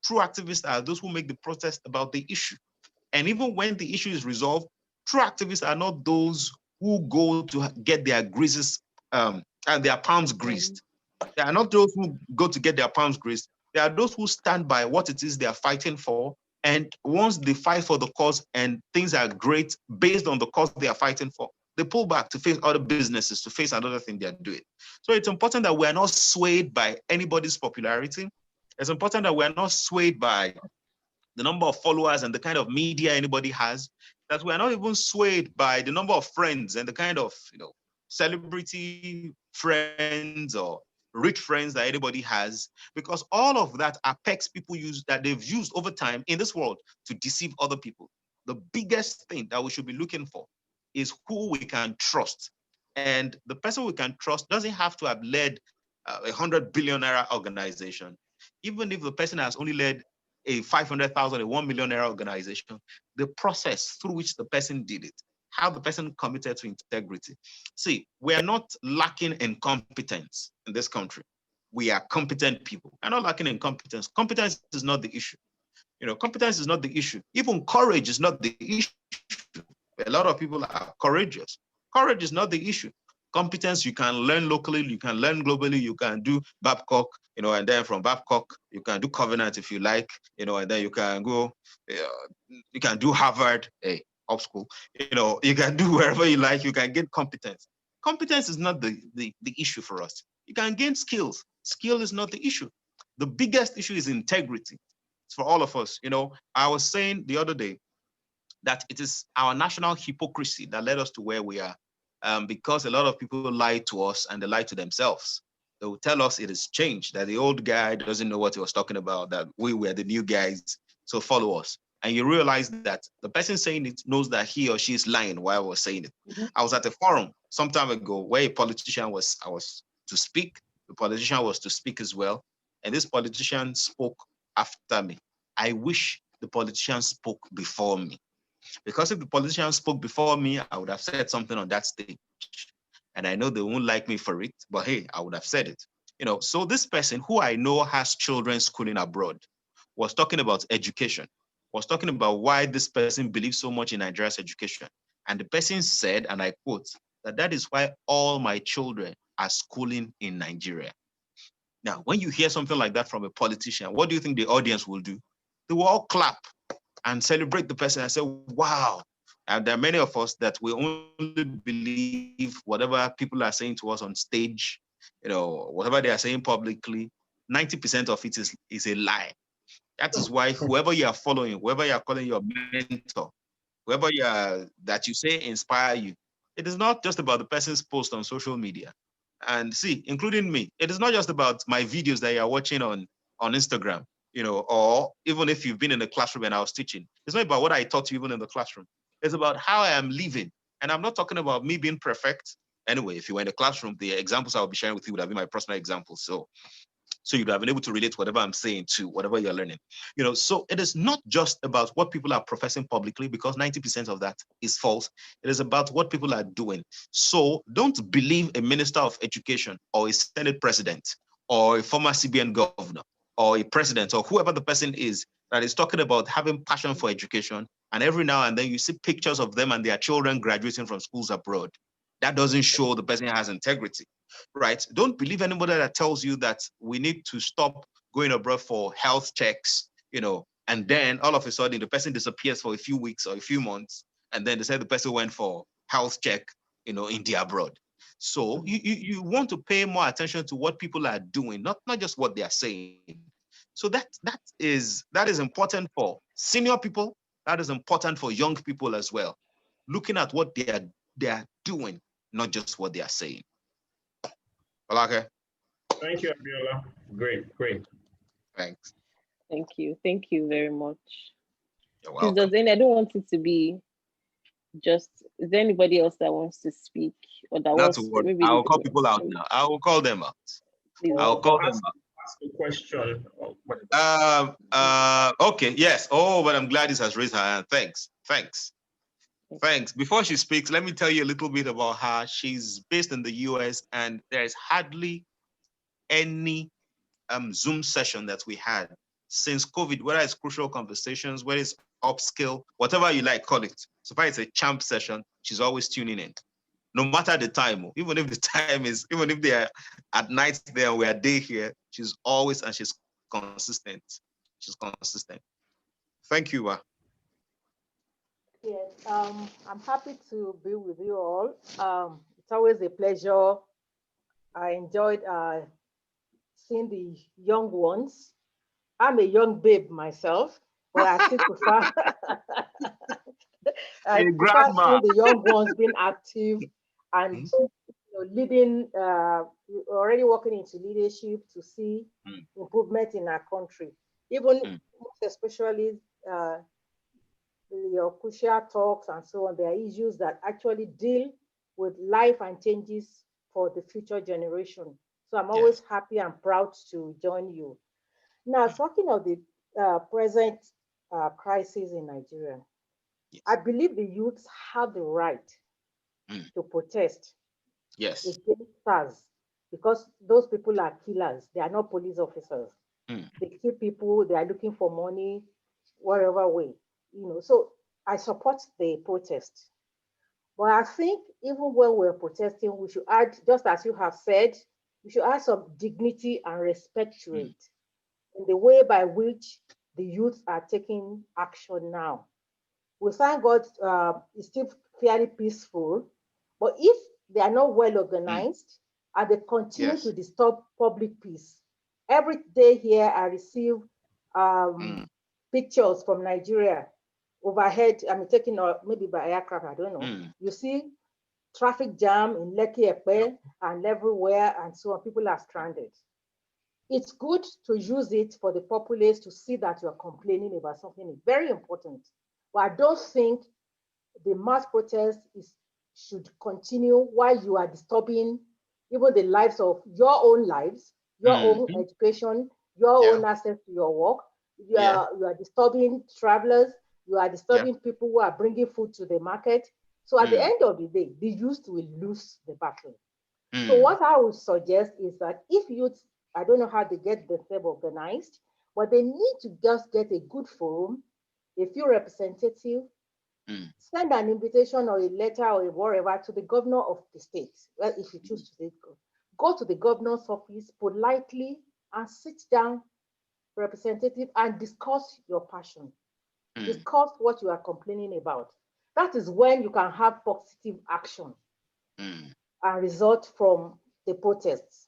True activists are those who make the protest about the issue. And even when the issue is resolved, true activists are not those who go to get their and their palms greased. They are not those who go to get their palms greased. They are those who stand by what it is they are fighting for. And once they fight for the cause and things are great based on the cause they are fighting for, they pull back to face other businesses, to face another thing they're doing. So it's important that we're not swayed by anybody's popularity. It's important that we're not swayed by the number of followers and the kind of media anybody has, that we're not even swayed by the number of friends and the kind of celebrity friends or rich friends that anybody has, because all of that are pegs people use that they've used over time in this world to deceive other people. The biggest thing that we should be looking for is who we can trust. And the person we can trust doesn't have to have led a 100 billion naira organization. Even if the person has only led a 500,000, a 1 million naira organization, the process through which the person did it, how the person committed to integrity. See, we are not lacking in competence in this country. We are competent people. We're not lacking in competence. Competence is not the issue. Competence is not the issue. Even courage is not the issue. A lot of people are courageous. Courage is not the issue. Competence, you can learn locally, you can learn globally, you can do Babcock, and then from Babcock, you can do Covenant if you like, and then you can go, you can do Harvard, up school, you can do wherever you like, you can get competence. Competence is not the issue for us. You can gain skills. Skill is not the issue. The biggest issue is integrity. It's for all of us. I was saying the other day that it is our national hypocrisy that led us to where we are. Because a lot of people lie to us and they lie to themselves. They will tell us it is changed, that the old guy doesn't know what he was talking about, that we were the new guys, so follow us. And you realize that the person saying it knows that he or she is lying while I was saying it. Mm-hmm. I was at a forum some time ago where a politician I was to speak. The politician was to speak as well. And this politician spoke after me. I wish the politician spoke before me. Because if the politician spoke before me, I would have said something on that stage. And I know they won't like me for it, but hey, I would have said it. So this person who I know has children schooling abroad was talking about education, was talking about why this person believes so much in Nigeria's education. And the person said, and I quote, that is why all my children are schooling in Nigeria. Now, when you hear something like that from a politician, what do you think the audience will do? They will all clap and celebrate the person and say, wow. And there are many of us that we only believe whatever people are saying to us on stage, whatever they are saying publicly, 90% of it is a lie. That is why whoever you are following, whoever you are calling your mentor, whoever that you say inspire you, it is not just about the person's post on social media. And see, including me, it is not just about my videos that you are watching on Instagram. Or even if you've been in the classroom and I was teaching, it's not about what I taught you even in the classroom. It's about how I am living. And I'm not talking about me being perfect. Anyway, if you were in the classroom, the examples I'll be sharing with you would have been my personal examples. So so you'd have been able to relate whatever I'm saying to whatever you're learning. So it is not just about what people are professing publicly, because 90% of that is false. It is about what people are doing. So don't believe a minister of education or a Senate president or a former CBN governor or a president or whoever the person is that is talking about having passion for education, and every now and then you see pictures of them and their children graduating from schools abroad. That doesn't show the person has integrity, right? Don't believe anybody that tells you that we need to stop going abroad for health checks, and then all of a sudden the person disappears for a few weeks or a few months, and then they say the person went for health check, in the abroad. So you want to pay more attention to what people are doing, not just what they are saying. So that is important for senior people. That is important for young people as well. Looking at what they are doing, not just what they are saying. Okay. Thank you, Abiola. Great, great. Thanks. Thank you. Thank you very much. You're Please, welcome. I don't want it to be just, is there anybody else that wants to speak or that Not to wants to worry. maybe I will call people out now. I will call them out. please, I'll call them Ask a question. out. Okay. Yes. Oh, but I'm glad this has raised her hand. Thanks. Before she speaks, let me tell you a little bit about her. She's based in the US, and there's hardly any Zoom session that we had since COVID, whether it's crucial conversations, whether it's upskill, whatever you like, call it. So far it's a champ session, she's always tuning in. No matter the time, even if the time is, even if they are at night there and we are day here, she's always, and she's consistent. She's consistent. Thank you, Yes, I'm happy to be with you all. It's always a pleasure. I enjoyed seeing the young ones. I'm a young babe myself, but I still prefer I Hey, prefer grandma. seeing the young ones being active and leading. Already working into leadership to see improvement in our country. Even most especially your crucial talks and so on, there are issues that actually deal with life and changes for the future generation. So I'm always happy and proud to join you. Now, talking of the present crisis in Nigeria, I believe the youths have the right to protest Yes. against SARS because those people are killers. They are not police officers. They kill people. They are looking for money, whatever way. So I support the protest. But I think even when we're protesting, we should add, just as you have said, we should add some dignity and respect to it in the way by which the youth are taking action now. We thank God it's still fairly peaceful, but if they are not well organized and they continue to disturb public peace, every day here I receive pictures from Nigeria overhead. I mean, taken maybe by aircraft, I don't know. You see traffic jam in Lekki Epe and everywhere, and so on. People are stranded. It's good to use it for the populace to see that you're complaining about something. It's very important. But I don't think the mass protest should continue while you are disturbing even the lives of your own lives, your own education, your own access to your work. You are disturbing travelers. You are disturbing people who are bringing food to the market. So at the end of the day, the youth will lose the battle. So what I would suggest is that if youth, I don't know how they get themselves organized, but they need to just get a good forum, a few representatives, send an invitation or a letter or whatever to the governor of the state. Well, if you choose to go to the governor's office politely and sit down, representative, and discuss your passion. Discuss what you are complaining about. That is when you can have positive action and result from the protests.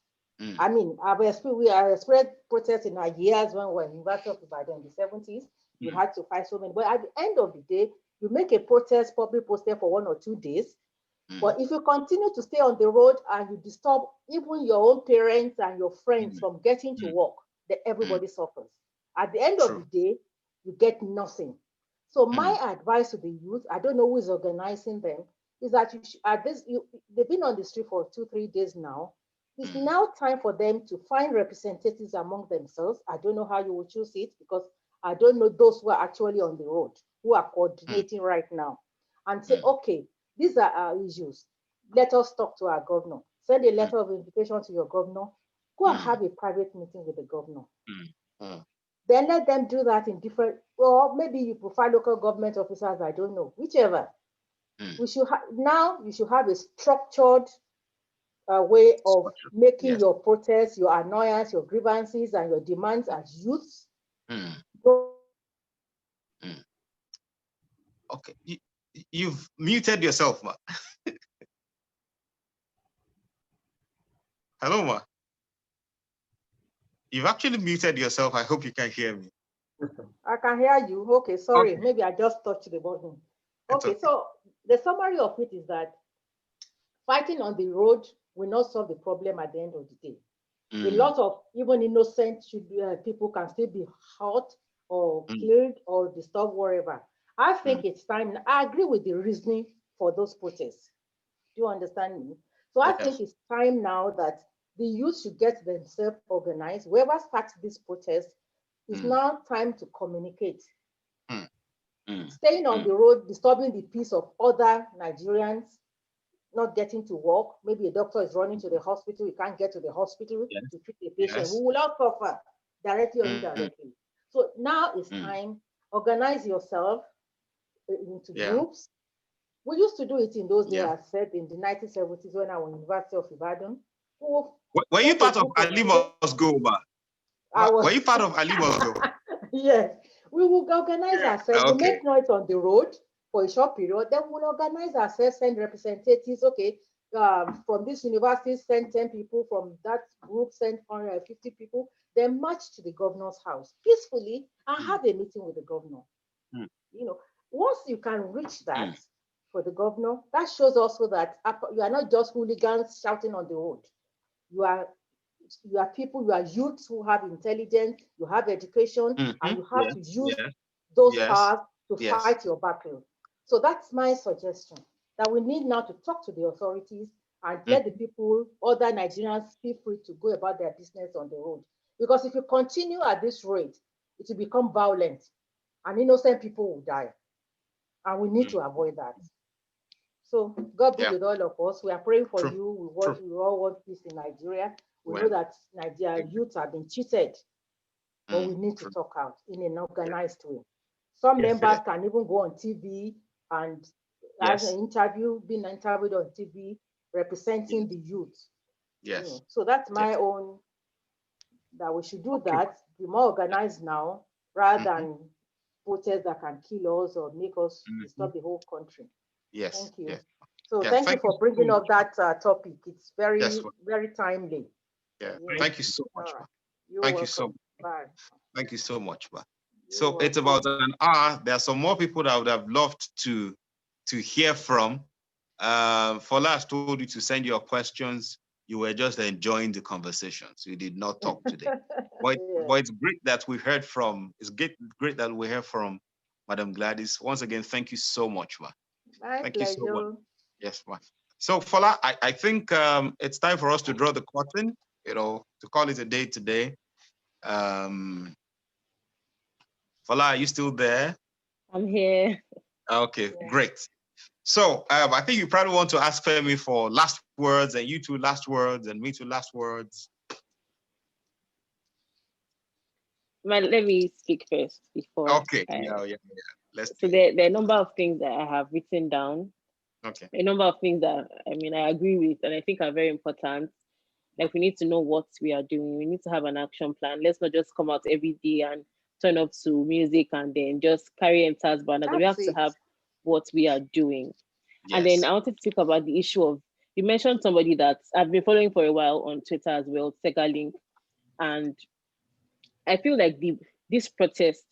I mean, we have experienced protests in our years when we were in University of Ibadan in the 70s. We had to fight so many. But at the end of the day, you make a protest, public protest for 1 or 2 days. But if you continue to stay on the road and you disturb even your own parents and your friends from getting to work, then everybody suffers. At the end of the day, you get nothing. So my advice to the youth, I don't know who is organizing them, is that they've been on the street for 2-3 days now. It's now time for them to find representatives among themselves. I don't know how you will choose it because I don't know those who are actually on the road, who are coordinating right now, and say, okay, these are our issues. Let us talk to our governor. Send a letter of invitation to your governor. Go and have a private meeting with the governor. Then let them do that in different, or maybe you prefer local government officers, I don't know, whichever. We should now you should have a structured way of making your protests, your annoyance, your grievances, and your demands as youths. Okay, you've muted yourself, ma. Hello, ma. You've actually muted yourself. I hope you can hear me. I can hear you. Okay, sorry. Okay. Maybe I just touched the button. Okay, so the summary of it is that fighting on the road will not solve the problem at the end of the day. A lot of even innocent people can still be hurt or killed or disturbed wherever. I think it's time. I agree with the reasoning for those protests. Do you understand me? So I think it's time now that the youth should get themselves organized. Whoever starts this protest, it's now time to communicate. Staying on the road, disturbing the peace of other Nigerians, not getting to work. Maybe a doctor is running to the hospital, you can't get to the hospital to treat the patient. We will all suffer directly or indirectly. So now it's time, organize yourself into groups. We used to do it in those days, I said, in the 1970s when I was University of Ibadan. Were you part of Ali Must Go, ma? Were you part of Ali Must Go? Yes. We will organize ourselves. We make noise on the road for a short period. Then we'll organize ourselves, send representatives. Okay, from this university, send 10 people. From that group, send 150 people. Then march to the governor's house peacefully and have a meeting with the governor. You know, once you can reach that for the governor, that shows also that you are not just hooligans shouting on the road. You are people, you are youths who have intelligence, you have education, and you have to use those powers to fight your battle. So that's my suggestion, that we need now to talk to the authorities and let the people, other Nigerians, feel free to go about their business on the road. Because if you continue at this rate, it will become violent and innocent people will die. And we need to avoid that. So God be with all of us. We are praying for you. We all want peace in Nigeria. We know that Nigeria youth have been cheated, but we need to talk out in an organized way. Some members can even go on TV and as an interview, being interviewed on TV, representing the youth. Yes. You know, so that's my own, that we should do that, be more organized now, rather than protests that can kill us or make us disturb the whole country. Yes. Thank you. So thank you for bringing up that topic. It's very, very timely. Yeah. Thank you so much. Right. Thank you so much. Bye. Thank you so much. So it's about an hour. There are some more people that I would have loved to hear from. Fola has told you to send your questions. You were just enjoying the conversations. You did not talk today. But it's great that we heard from. It's great that we heard from Madam Gladys. Once again, thank you so much, ma. Thank you so much. Yes, ma. So Fola, I think it's time for us to draw the curtain. You know, to call it a day today. Fola, are you still there? I'm here. Okay, great. So I think you probably want to ask Femi for last words, and you two last words, and me two last words. Let me speak first before. Okay. Yeah. Let's. So there are a number of things that I have written down. Okay. A number of things that I agree with, and I think are very important. Like, we need to know what we are doing. We need to have an action plan. Let's not just come out every day and turn up to music and then just carry MTAS banners. We have to have what we are doing. Yes. And then I wanted to speak about the issue of, you mentioned somebody that I've been following for a while on Twitter as well, Segalink. And I feel like this protest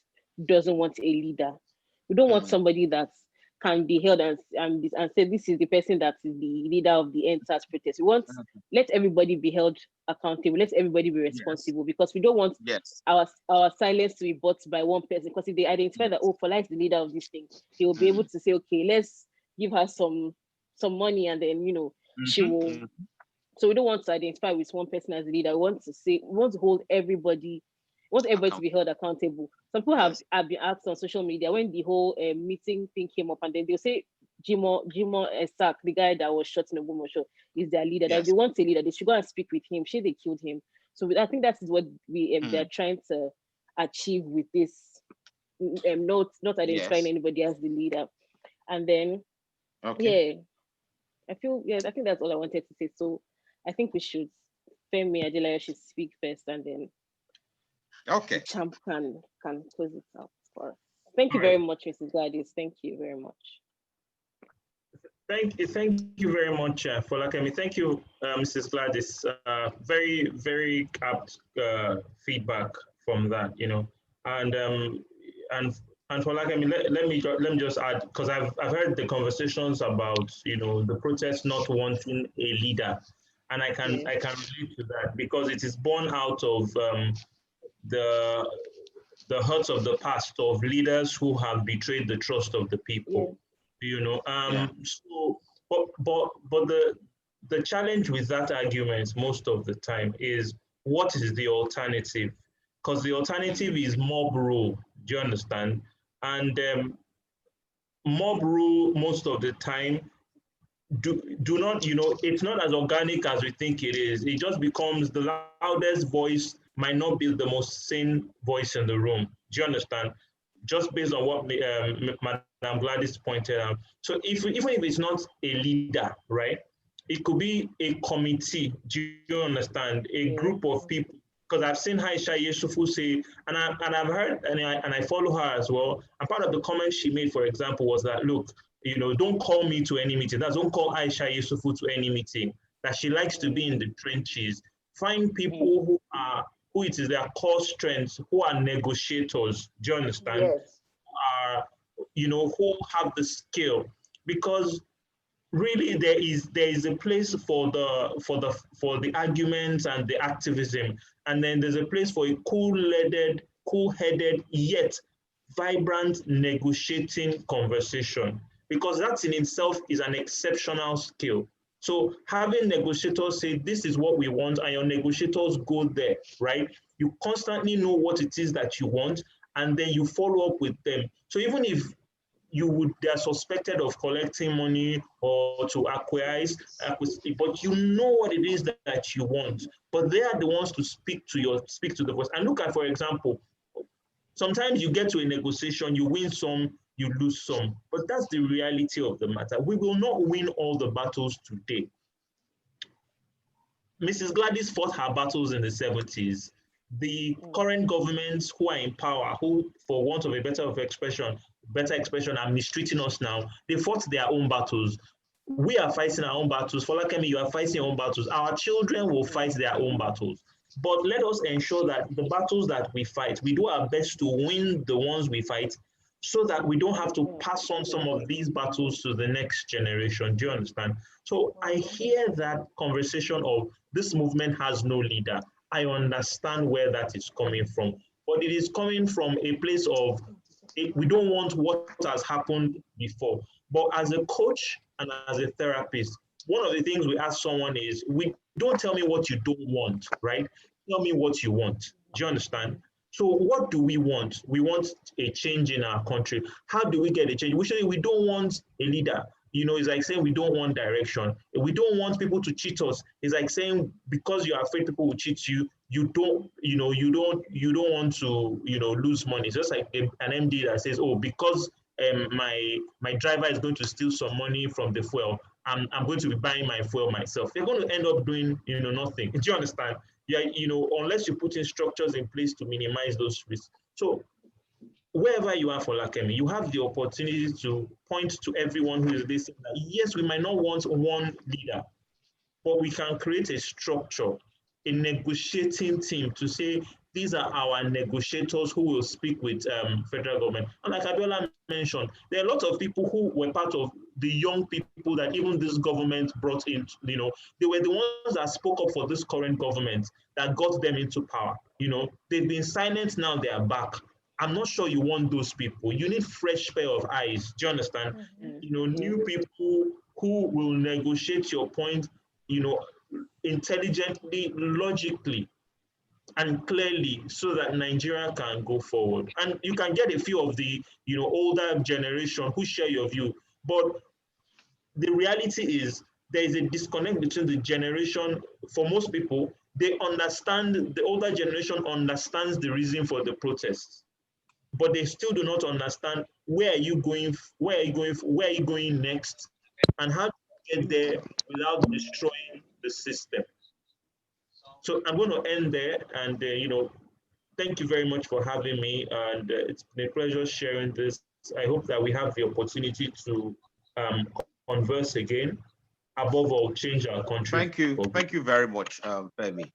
doesn't want a leader. We don't want somebody that can be held and say this is the person that is the leader of the NSAS protest. We want let everybody be held accountable, let everybody be responsible, because we don't want our silence to be bought by one person. Because if they identify that Fola is the leader of this thing, they will be able to say, okay, let's give her some money, and then she will So we don't want to identify with one person as a leader. We want to hold everybody, to be held accountable. Some people have been asked on social media when the whole meeting thing came up, and then they'll say Jimo Esak, the guy that was shot in the Ogumo show, is their leader. That if they want a leader, they should go and speak with him. Should they killed him? So I think that is what they're trying to achieve with this, not identifying anybody as the leader. And then I think that's all I wanted to say. So I think Femi Adelayo should speak first, and then Champ can close it out for us. Thank you very much, Mrs. Gladys. Thank you very much. Thank you very much, Folakemi. Thank you, Mrs. Gladys. Very, very apt feedback from that, and Folakemi, let me just add, because I've heard the conversations about the protest not wanting a leader, and I can relate to that because it is born out of the hurts of the past of leaders who have betrayed the trust of the people. So, but the challenge with that argument most of the time is, what is the alternative? Because the alternative is mob rule. Do you understand? And mob rule most of the time do not, it's not as organic as we think it is. It just becomes the loudest voice might not be the most sane voice in the room. Do you understand? Just based on what Madam Gladys pointed out. So even if it's not a leader, right? It could be a committee. Do you understand? A group of people. Because I've seen Aisha Yesufu say, and I've heard, and I follow her as well. And part of the comment she made, for example, was that, look, don't call me to any meeting. Don't call Aisha Yesufu to any meeting. That she likes to be in the trenches. Find people who it is their core strengths, who are negotiators. Do you understand? Yes. Who have the skill, because really there is a place for the arguments and the activism, and then there's a place for a cool-headed yet vibrant negotiating conversation, because that in itself is an exceptional skill. So having negotiators say, this is what we want, and your negotiators go there, right? You constantly know what it is that you want, and then you follow up with them. So even if they are suspected of collecting money or to acquire, but you know what it is that you want. But they are the ones to speak to the voice. And look at, for example, sometimes you get to a negotiation, you win some, you lose some. But that's the reality of the matter. We will not win all the battles today. Mrs. Gladys fought her battles in the 70s. The current governments who are in power, who, for want of a better expression, are mistreating us now, they fought their own battles. We are fighting our own battles. Folakemi, you are fighting your own battles. Our children will fight their own battles. But let us ensure that the battles that we fight, we do our best to win the ones we fight, so that we don't have to pass on some of these battles to the next generation. Do you understand? So I hear that conversation of this movement has no leader. I understand where that is coming from. But it is coming from a place of, we don't want what has happened before. But as a coach and as a therapist, one of the things we ask someone is, don't tell me what you don't want, right? Tell me what you want. Do you understand? So what do we want? We want a change in our country. How do we get a change? We don't want a leader. It's like saying we don't want direction. We don't want people to cheat us. It's like saying because you're afraid people will cheat you, you don't want to, lose money. It's just like an MD that says, oh, because my driver is going to steal some money from the fuel, I'm going to be buying my fuel myself. You're going to end up doing, nothing. Do you understand? Yeah, unless you put in structures in place to minimize those risks. So wherever you are, Folakemi, you have the opportunity to point to everyone who is listening that, yes, we might not want one leader, but we can create a structure, a negotiating team to say, these are our negotiators who will speak with federal government. And like Abiola mentioned, there are a lot of people who were part of the young people that even this government brought in, they were the ones that spoke up for this current government that got them into power. They've been silent, now they are back. I'm not sure you want those people. You need fresh pair of eyes. Do you understand? New people who will negotiate your point, intelligently, logically, and clearly, so that Nigeria can go forward. And you can get a few of the older generation who share your view, but the reality is there is a disconnect between the generation. For most people, they understand, the older generation understands the reason for the protests, but they still do not understand where are you going next, and how to get there without destroying the system. So I'm going to end there, and thank you very much for having me, and it's been a pleasure sharing this. I hope that we have the opportunity to converse again. Above all, change our country. Thank you very much, Femi.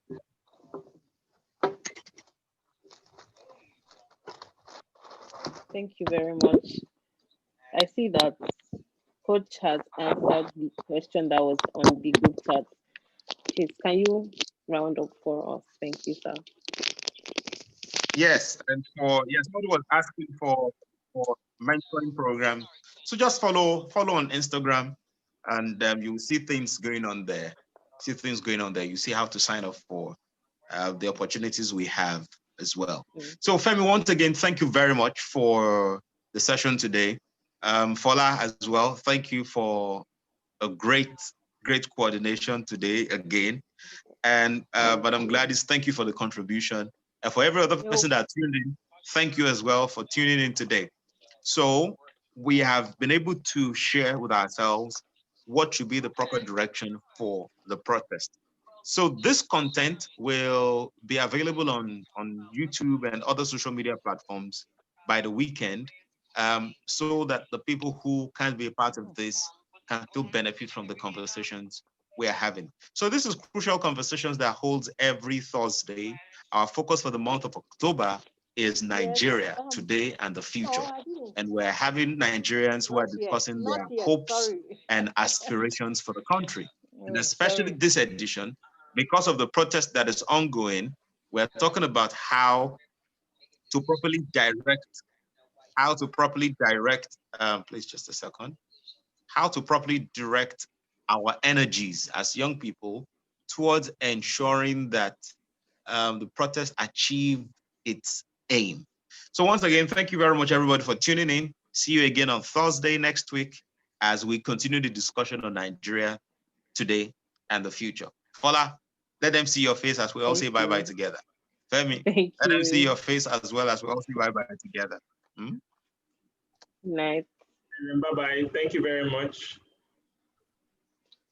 Thank you very much. I see that Coach has answered the question that was on the group chat. Please, can you round up for us? Thank you, sir. Yes, and somebody was asking for mentoring program. So just follow on Instagram, and you will see things going on there. You see how to sign up for the opportunities we have as well. So Femi, once again, thank you very much for the session today. Fola as well, thank you for a great coordination today again. And but I'm glad thank you for the contribution. And for every other person that tuned in, thank you as well for tuning in today. So we have been able to share with ourselves what should be the proper direction for the protest. So this content will be available on YouTube and other social media platforms by the weekend, so that the people who can't be a part of this can still benefit from the conversations we are having. So this is Crucial Conversations that holds every Thursday. Our focus for the month of October is Nigeria, today and the future. And we're having Nigerians who are discussing their hopes and aspirations for the country. And especially this edition, because of the protest that is ongoing, we're talking about how to properly direct, please just a second, how to properly direct our energies as young people towards ensuring that the protest achieve its aim. So once again, thank you very much, everybody, for tuning in. See you again on Thursday next week as we continue the discussion on Nigeria today and the future. Fola, let them see your face as we all say bye-bye together. Femi, let them see your face as well as we all say bye-bye together. Nice. Bye-bye. Thank you very much.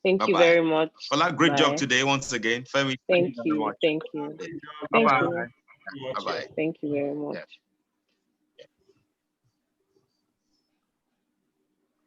Thank you very much. Fola, great job today once again. Femi, thank you. Thank you. Bye-bye. Thank you very much.